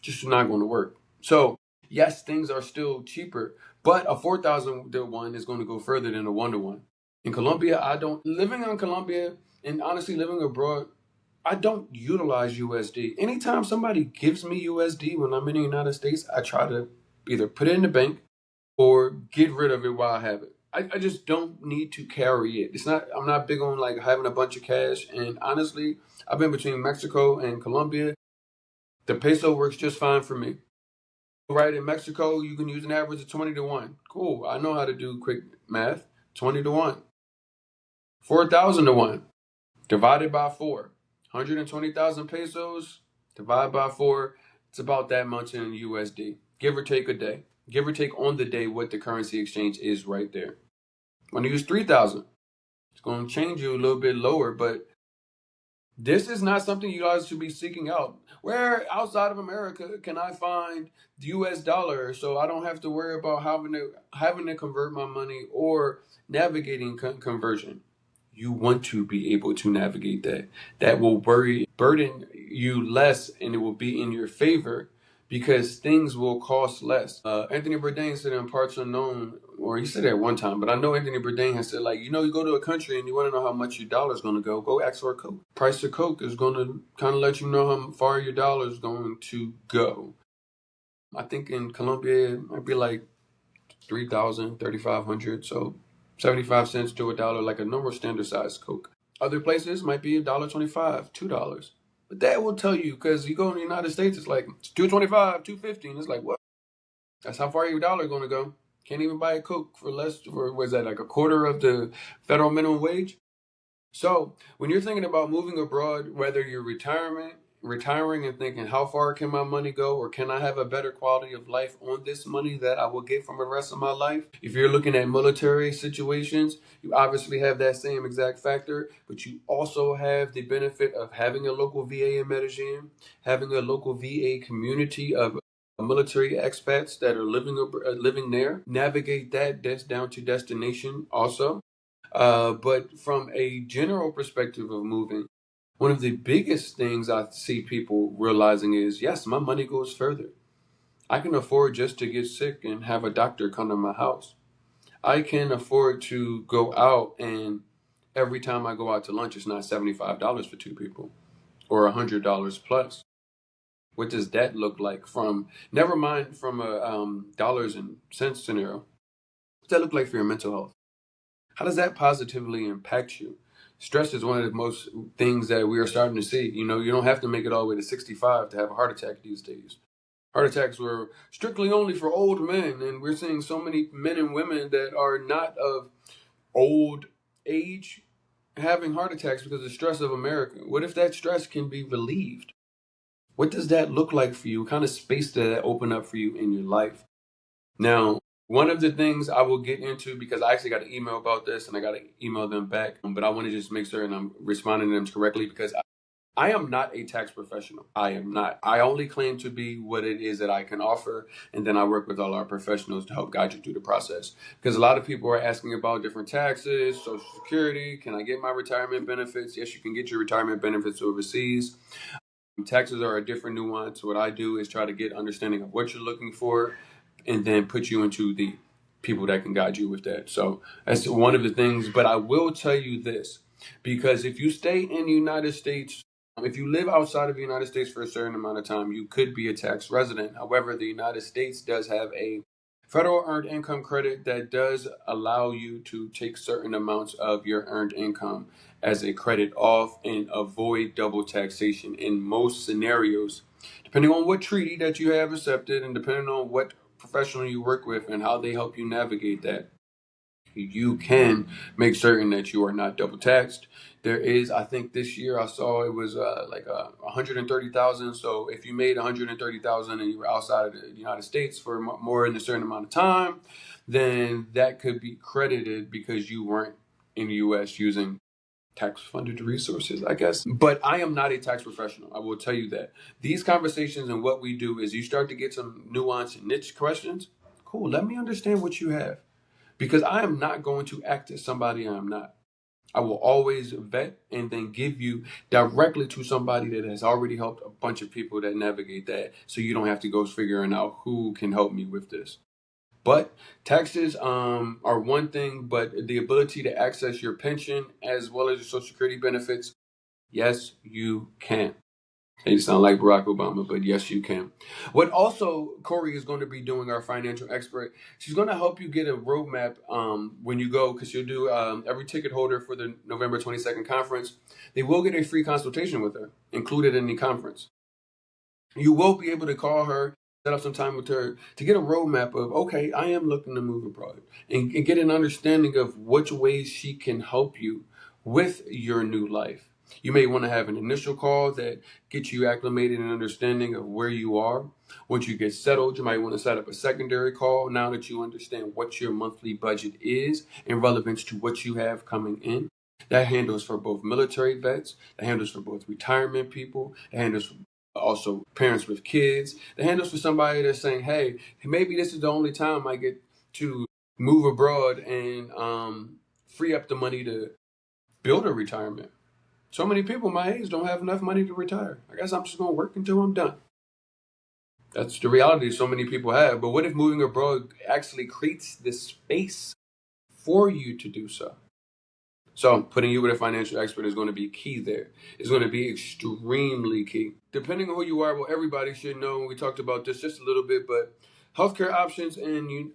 A: Just not going to work. So yes, things are still cheaper, but a 4,000 to 1 is going to go further than a 1-to-1. In Colombia, I don't living in Colombia and honestly living abroad. I don't utilize USD. Anytime somebody gives me USD when I'm in the United States, I try to either put it in the bank or get rid of it while I have it. I just don't need to carry it. I'm not big on like having a bunch of cash. And honestly, I've been between Mexico and Colombia. The peso works just fine for me. Right, in Mexico, you can use an average of 20 to 1. Cool. I know how to do quick math. 20 to 1. 4,000 to 1. Divided by 4. 120,000 pesos divided by 4. It's about that much in USD. Give or take a day. Give or take on the day what the currency exchange is right there. When you use 3,000, it's going to change you a little bit lower, but this is not something you guys should be seeking out. Where outside of America can I find the US dollar so I don't have to worry about having to convert my money or navigating conversion? You want to be able to navigate that. That will burden you less and it will be in your favor because things will cost less. Anthony Bourdain said in Parts Unknown, or he said it at one time, but I know Anthony Bourdain has said, like, you go to a country and you want to know how much your dollar is going to go ask for a Coke. Price of Coke is going to kind of let you know how far your dollar is going to go. I think in Colombia, it might be like 3,000, 3,500, so 75 cents to a dollar, like a normal standard size Coke. Other places might be $1.25, $2. But that will tell you, because you go in the United States, it's like $2.25, $2.50, and it's like, what? That's how far your dollar going to go. Can't even buy a Coke for less, for was that like a quarter of the federal minimum wage? So when you're thinking about moving abroad, whether you're retiring and thinking, how far can my money go, or can I have a better quality of life on this money that I will get from the rest of my life? If you're looking at military situations, you obviously have that same exact factor, but you also have the benefit of having a local VA in Medellin, having a local VA community of military expats that are living there. Navigate that down to destination also. But from a general perspective of moving, one of the biggest things I see people realizing is, yes, my money goes further. I can afford just to get sick and have a doctor come to my house. I can afford to go out and every time I go out to lunch, it's not $75 for two people or $100 plus. What does that look like never mind from a dollars and cents scenario? What does that look like for your mental health? How does that positively impact you? Stress is one of the most things that we are starting to see. You don't have to make it all the way to 65 to have a heart attack these days. Heart attacks were strictly only for old men, and we're seeing so many men and women that are not of old age having heart attacks because of the stress of America. What if that stress can be relieved? What does that look like for you? What kind of space does that open up for you in your life? Now, one of the things I will get into, because I actually got an email about this and I got to email them back, but I want to just make sure and I'm responding to them correctly because I am not a tax professional. I am not. I only claim to be what it is that I can offer. And then I work with all our professionals to help guide you through the process. Because a lot of people are asking about different taxes, Social Security. Can I get my retirement benefits? Yes, you can get your retirement benefits overseas. Taxes are a different nuance. What I do is try to get understanding of what you're looking for and then put you into the people that can guide you with that. So that's one of the things. But I will tell you this, because if you stay in the United States, if you live outside of the United States for a certain amount of time, you could be a tax resident. However, the United States does have a federal earned income credit that does allow you to take certain amounts of your earned income as a credit off and avoid double taxation in most scenarios. Depending on what treaty that you have accepted and depending on what professional you work with and how they help you navigate that, you can make certain that you are not double taxed. There is, I think this year I saw it was like 130,000. So if you made 130,000 and you were outside of the United States for more than a certain amount of time, then that could be credited because you weren't in the U.S. using tax funded resources, I guess. But I am not a tax professional. I will tell you that. These conversations and what we do is you start to get some nuance and niche questions. Cool. Let me understand what you have. Because I am not going to act as somebody I am not. I will always vet and then give you directly to somebody that has already helped a bunch of people that navigate that so you don't have to go figuring out who can help me with this. But taxes are one thing, but the ability to access your pension as well as your Social Security benefits, yes, you can. You sound like Barack Obama, but yes, you can. What also Corey is going to be doing, our financial expert, she's going to help you get a roadmap when you go, because she'll do every ticket holder for the November 22nd conference. They will get a free consultation with her included in the conference. You will be able to call her, set up some time with her to get a roadmap of, okay, I am looking to move abroad and get an understanding of which ways she can help you with your new life. You may want to have an initial call that gets you acclimated and understanding of where you are. Once you get settled, you might want to set up a secondary call now that you understand what your monthly budget is in relevance to what you have coming in. That handles for both military vets, that handles for both retirement people, that handles for also parents with kids, that handles for somebody that's saying, hey, maybe this is the only time I get to move abroad and free up the money to build a retirement. So many people my age don't have enough money to retire. I guess I'm just going to work until I'm done. That's the reality so many people have. But what if moving abroad actually creates this space for you to do so? So putting you with a financial expert is going to be key there. It's going to be extremely key. Depending on who you are, well, everybody should know, we talked about this just a little bit, but healthcare options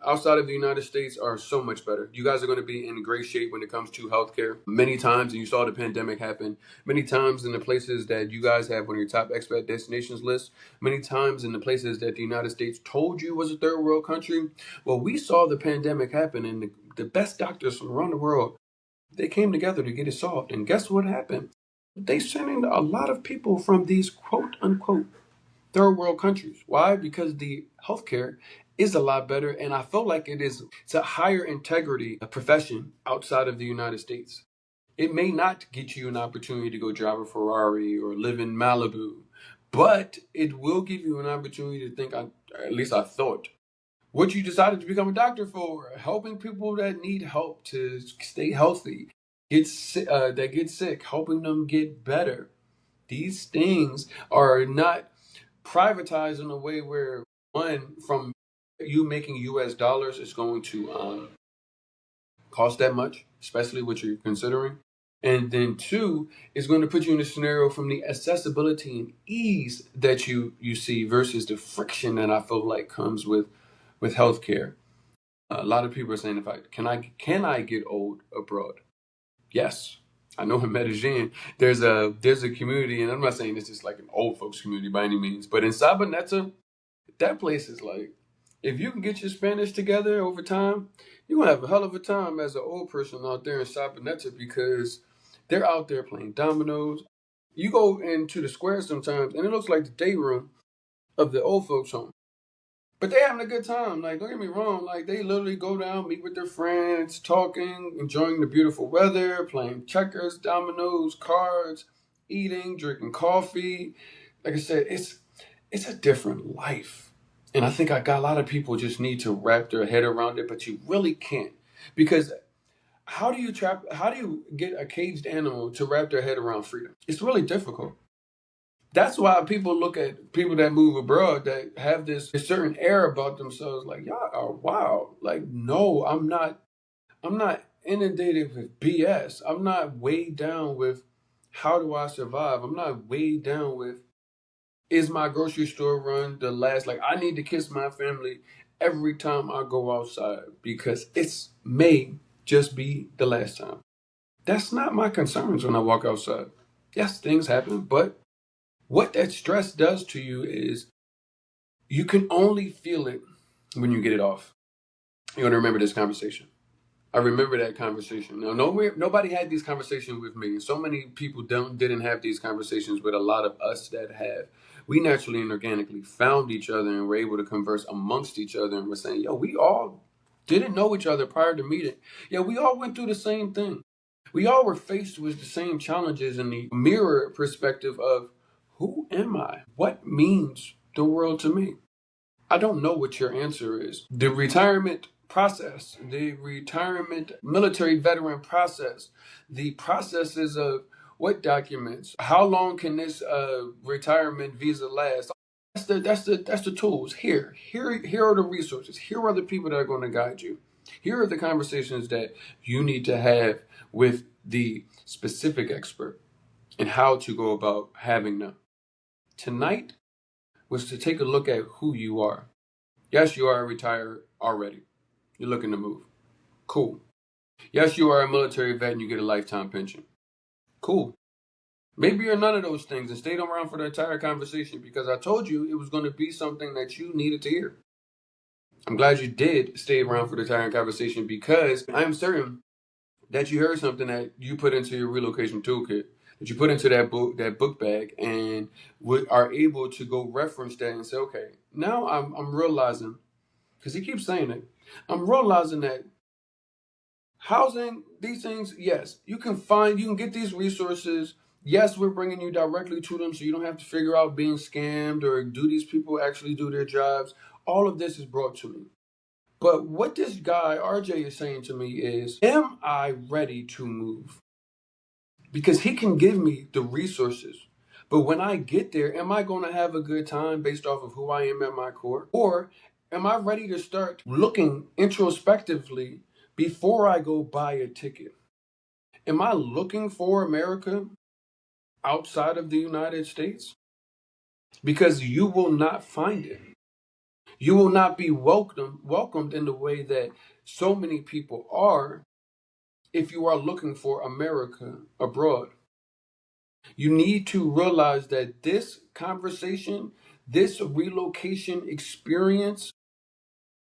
A: outside of the United States are so much better. You guys are going to be in great shape when it comes to healthcare. Many times, and you saw the pandemic happen, many times in the places that you guys have on your top expat destinations list, many times in the places that the United States told you was a third world country, well, we saw the pandemic happen and the best doctors from around the world, they came together to get it solved. And guess what happened? They sent in a lot of people from these quote unquote third world countries. Why? Because the healthcare is a lot better. And I feel like it's a higher integrity profession outside of the United States. It may not get you an opportunity to go drive a Ferrari or live in Malibu, but it will give you an opportunity to think, at least I thought, what you decided to become a doctor for, helping people that need help to stay healthy, that get sick, helping them get better. These things are not privatized in a way where, one, from you making U.S. dollars is going to cost that much, especially what you're considering. And then two, is going to put you in a scenario from the accessibility and ease that you see versus the friction that I feel like comes with healthcare. A lot of people are saying, can I get old abroad? Yes. I know in Medellin, there's a community, and I'm not saying this is like an old folks community by any means, but in Sabaneta, that place is like, if you can get your Spanish together over time, you're gonna have a hell of a time as an old person out there in Sabaneta because they're out there playing dominoes. You go into the square sometimes and it looks like the day room of the old folks home. But they having a good time. Like, don't get me wrong. Like, they literally go down, meet with their friends, talking, enjoying the beautiful weather, playing checkers, dominoes, cards, eating, drinking coffee. Like I said, it's a different life. And I think I got a lot of people just need to wrap their head around it, but you really can't. Because how do you get a caged animal to wrap their head around freedom? It's really difficult. That's why people look at people that move abroad that have this certain air about themselves, like, y'all are wild. Like, no, I'm not inundated with BS. I'm not weighed down with how do I survive. I'm not weighed down with is my grocery store run the last, like, I need to kiss my family every time I go outside because it's may just be the last time. That's not my concerns when I walk outside. Yes, things happen, but what that stress does to you is you can only feel it when you get it off. You're going to remember this conversation. I remember that conversation. Now, nobody had these conversations with me. So many people didn't have these conversations with a lot of us that have. We naturally and organically found each other and were able to converse amongst each other and we're saying, yo, we all didn't know each other prior to meeting. Yeah, we all went through the same thing. We all were faced with the same challenges in the mirror perspective of who am I? What means the world to me? I don't know what your answer is. The retirement process, the retirement military veteran process, the processes of what documents, how long can this retirement visa last? That's the tools. Here are the resources. Here are the people that are going to guide you. Here are the conversations that you need to have with the specific expert and how to go about having them. Tonight was to take a look at who you are. Yes, you are retired already. You're looking to move. Cool. Yes, you are a military vet and you get a lifetime pension. Cool. Maybe you're none of those things and stayed around for the entire conversation because I told you it was going to be something that you needed to hear. I'm glad you did stay around for the entire conversation because I am certain that you heard something that you put into your relocation toolkit, that you put into that book bag, and are able to go reference that and say, okay, now I'm realizing, because he keeps saying it, I'm realizing that housing, these things, yes, you can get these resources. Yes, we're bringing you directly to them so you don't have to figure out being scammed or do these people actually do their jobs. All of this is brought to me. But what this guy, RJ, is saying to me is, am I ready to move? Because he can give me the resources. But when I get there, am I going to have a good time based off of who I am at my core? Or am I ready to start looking introspectively before I go buy a ticket? Am I looking for America outside of the United States? Because you will not find it. You will not be welcomed in the way that so many people are if you are looking for America abroad. You need to realize that this conversation, this relocation experience,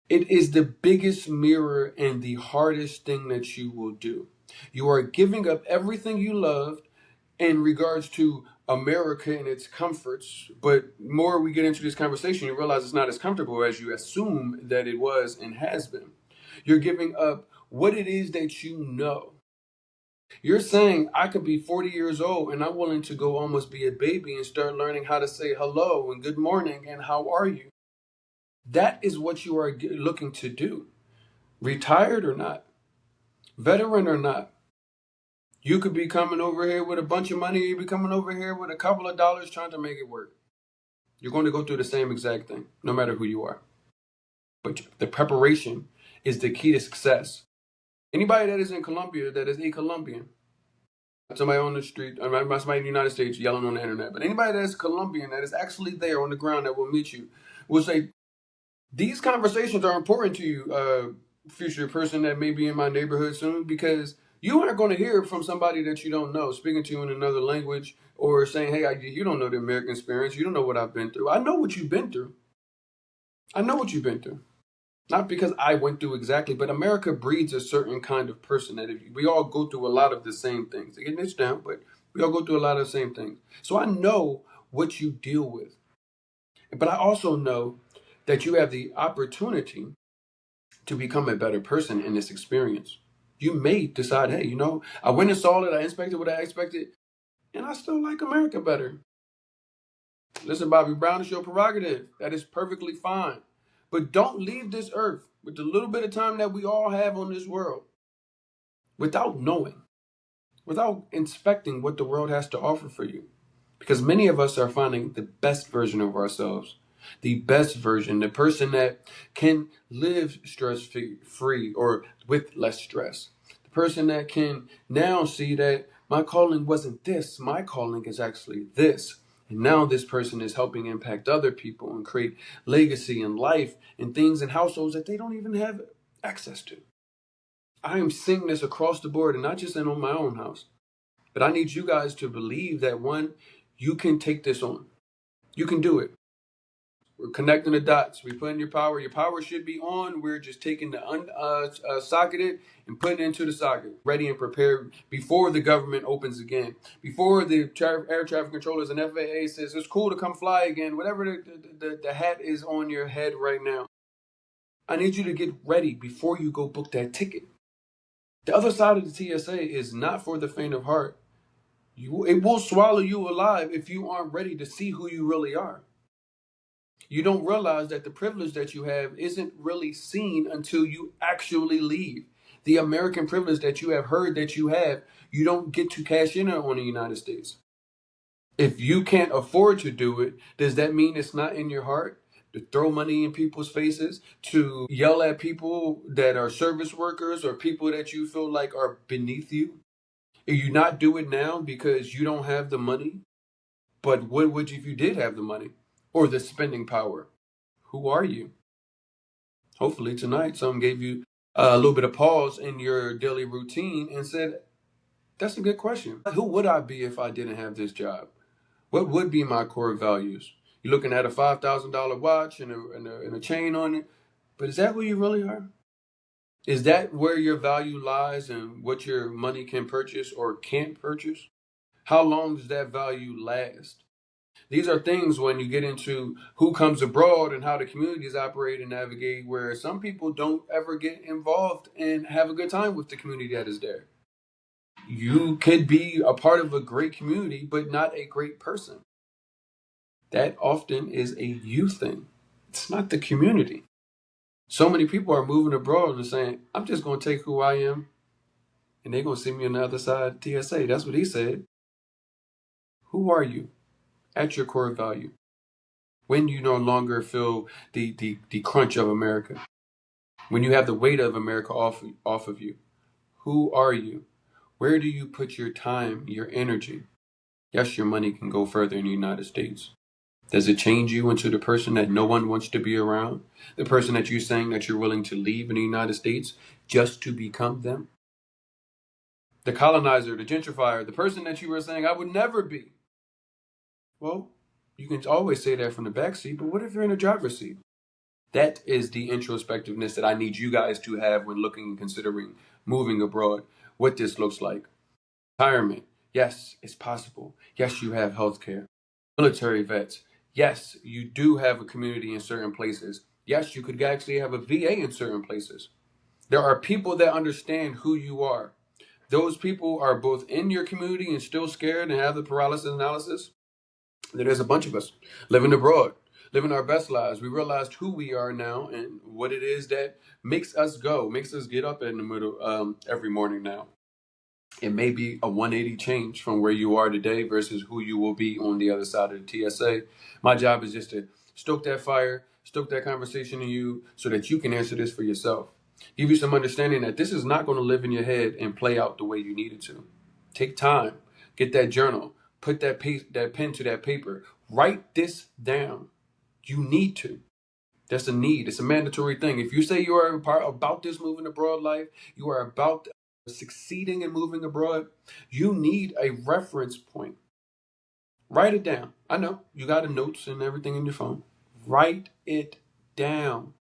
A: it is the biggest mirror and the hardest thing that you will do. You are giving up everything you loved in regards to America and its comforts, but more we get into this conversation, you realize it's not as comfortable as you assume that it was and has been. You're giving up what it is that you know. You're saying I could be 40 years old and I'm willing to go almost be a baby and start learning how to say hello and good morning and how are you? That is what you are looking to do. Retired or not, veteran or not. You could be coming over here with a bunch of money. You could be coming over here with a couple of dollars trying to make it work. You're going to go through the same exact thing, no matter who you are. But the preparation is the key to success. Anybody that is in Colombia, that is a Colombian, somebody on the street, or somebody in the United States yelling on the internet, but anybody that is Colombian, that is actually there on the ground, that will meet you, will say, these conversations are important to you, future person that may be in my neighborhood soon, because you aren't going to hear from somebody that you don't know speaking to you in another language or saying, hey, you don't know the American experience. You don't know what I've been through. I know what you've been through. I know what you've been through. Not because I went through exactly, but America breeds a certain kind of person that if we all go through a lot of the same things. Again, it's down, but we all go through a lot of the same things. So I know what you deal with. But I also know that you have the opportunity to become a better person in this experience. You may decide, hey, I went and saw it, I inspected what I expected, and I still like America better. Listen, Bobby Brown, is your prerogative. That is perfectly fine. But don't leave this earth with the little bit of time that we all have on this world without knowing, without inspecting what the world has to offer for you. Because many of us are finding the best version of ourselves, the best version, the person that can live stress free or with less stress, the person that can now see that my calling wasn't this, my calling is actually this. And now this person is helping impact other people and create legacy in life and things in households that they don't even have access to. I am seeing this across the board and not just in on my own house. But I need you guys to believe that one, you can take this on. You can do it. We're connecting the dots. We put in your power. Your power should be on. We're just taking the socketed and putting it into the socket, ready and prepared before the government opens again, before the air traffic controllers and FAA says it's cool to come fly again. Whatever the hat is on your head right now, I need you to get ready before you go book that ticket. The other side of the TSA is not for the faint of heart. It will swallow you alive if you aren't ready to see who you really are. You don't realize that the privilege that you have isn't really seen until you actually leave. The American privilege that you have heard that you have, you don't get to cash in on the United States. If you can't afford to do it, does that mean it's not in your heart? To throw money in people's faces, to yell at people that are service workers or people that you feel like are beneath you? If you not do it now because you don't have the money, but what would you if you did have the money or the spending power? Who are you? Hopefully tonight someone gave you a little bit of pause in your daily routine and said, that's a good question. Who would I be if I didn't have this job? What would be my core values? You're looking at a $5,000 watch and a chain on it, but is that who you really are? Is that where your value lies and what your money can purchase or can't purchase? How long does that value last? These are things when you get into who comes abroad and how the communities operate and navigate, where some people don't ever get involved and have a good time with the community that is there. You could be a part of a great community, but not a great person. That often is a you thing. It's not the community. So many people are moving abroad and saying, I'm just going to take who I am and they're going to see me on the other side of TSA. That's what he said. Who are you at your core value? When you no longer feel the crunch of America, when you have the weight of America off of you, who are you? Where do you put your time, your energy? Yes, your money can go further in the United States. Does it change you into the person that no one wants to be around? The person that you're saying that you're willing to leave in the United States just to become them? The colonizer, the gentrifier, the person that you were saying I would never be. Well, you can always say that from the back seat, but what if you're in the driver's seat? That is the introspectiveness that I need you guys to have when looking and considering moving abroad, what this looks like. Retirement. Yes, it's possible. Yes, you have health care. Military vets. Yes, you do have a community in certain places. Yes, you could actually have a VA in certain places. There are people that understand who you are. Those people are both in your community and still scared and have the paralysis analysis. There's a bunch of us living abroad, living our best lives. We realized who we are now and what it is that makes us go, makes us get up in the middle every morning now. It may be a 180 change from where you are today versus who you will be on the other side of the TSA. My job is just to stoke that fire, stoke that conversation in you so that you can answer this for yourself. Give you some understanding that this is not going to live in your head and play out the way you need it to. Take time, get that journal, put that pen to that paper, write this down. You need to. That's a need. It's a mandatory thing. If you say you are about this moving abroad life, you are about succeeding in moving abroad, you need a reference point. Write it down. I know you got the notes and everything in your phone. Write it down.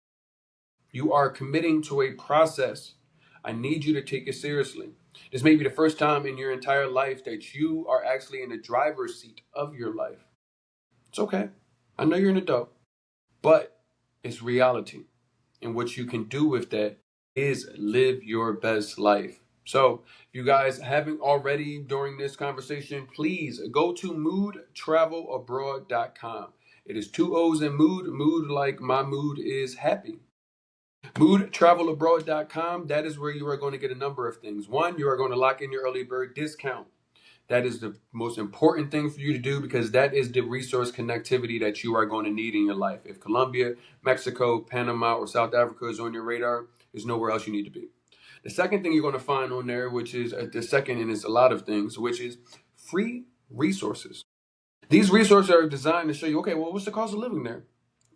A: You are committing to a process. I need you to take it seriously. This may be the first time in your entire life that you are actually in the driver's seat of your life. It's okay. I know you're an adult, but it's reality. And what you can do with that is live your best life. So, if you guys haven't already during this conversation, please go to moodtravelabroad.com. It is two O's in mood. Mood like my mood is happy. Moodtravelabroad.com. That is where you are going to get a number of things. One, you are going to lock in your early bird discount. That is the most important thing for you to do because that is the resource connectivity that you are going to need in your life. If Colombia, Mexico, Panama, or South Africa is on your radar, there's nowhere else you need to be. The second thing you're going to find on there, which is the second, and it's a lot of things, which is free resources. These resources are designed to show you, okay, well, what's the cost of living there?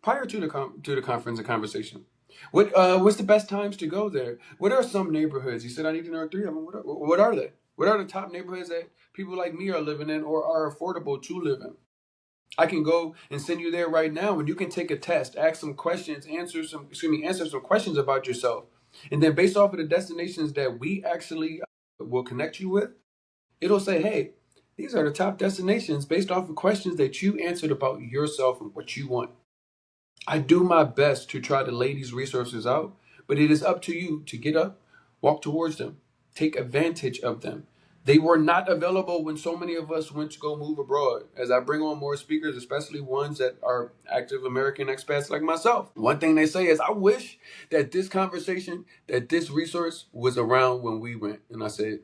A: Prior to the conference and conversation, what's the best times to go there? What are some neighborhoods? You said I need to know three of them. What are they? What are the top neighborhoods that people like me are living in or are affordable to live in? I can go and send you there right now, and you can take a test, ask some questions, answer some questions about yourself, and then based off of the destinations that we actually will connect you with, it'll say, hey, these are the top destinations based off of questions that you answered about yourself and what you want. I do my best to try to lay these resources out, but it is up to you to get up, walk towards them, take advantage of them. They were not available when so many of us went to go move abroad. As I bring on more speakers, especially ones that are active American expats like myself, one thing they say is, I wish that this conversation, that this resource was around when we went. And I said,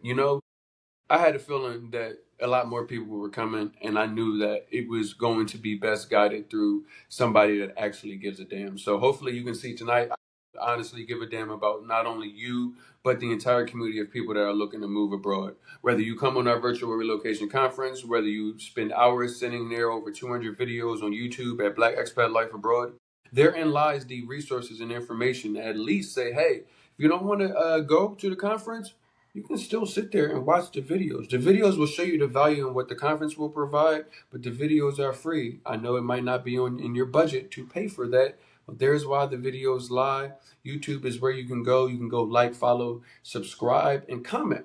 A: I had a feeling that a lot more people were coming, and I knew that it was going to be best guided through somebody that actually gives a damn. So hopefully you can see tonight, I honestly give a damn about not only you, but the entire community of people that are looking to move abroad. Whether you come on our virtual relocation conference, whether you spend hours sitting there over 200 videos on YouTube at Black Expat Life Abroad, therein lies the resources and information that at least say, hey, if you don't want to go to the conference, you can still sit there and watch the videos. The videos will show you the value and what the conference will provide, but the videos are free. I know it might not be in your budget to pay for that, but there's why the videos lie. YouTube is where you can go. You can go like, follow, subscribe, and comment.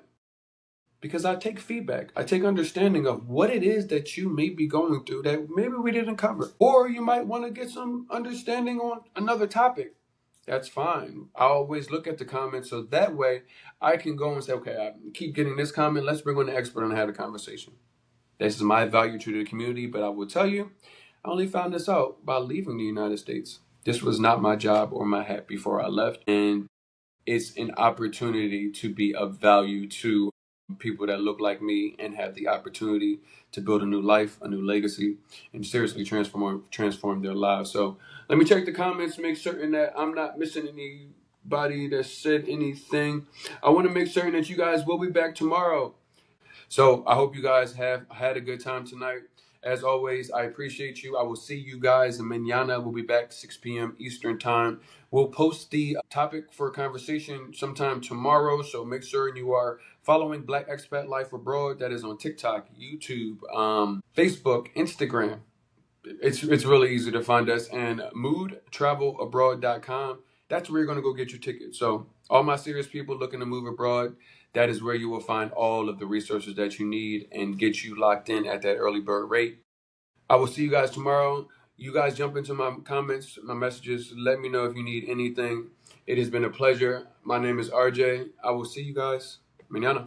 A: Because I take feedback. I take understanding of what it is that you may be going through that maybe we didn't cover. Or you might want to get some understanding on another topic. That's fine. I always look at the comments so that way I can go and say, okay, I keep getting this comment. Let's bring on the expert and have a conversation. This is my value to the community, but I will tell you, I only found this out by leaving the United States. This was not my job or my hat before I left. And it's an opportunity to be of value to people that look like me and have the opportunity to build a new life, a new legacy, and seriously transform their lives. So let me check the comments, make certain that I'm not missing anybody that said anything. I want to make certain that you guys will be back tomorrow. So I hope you guys have had a good time tonight. As always, I appreciate you. I will see you guys mañana. We'll be back 6 p.m. Eastern time. We'll post the topic for conversation sometime tomorrow. So make sure you are following Black Expat Life Abroad. That is on TikTok, YouTube, Facebook, Instagram. It's really easy to find us. And moodtravelabroad.com. That's where you're going to go get your ticket. So all my serious people looking to move abroad, that is where you will find all of the resources that you need and get you locked in at that early bird rate. I will see you guys tomorrow. You guys jump into my comments, my messages. Let me know if you need anything. It has been a pleasure. My name is RJ. I will see you guys mañana.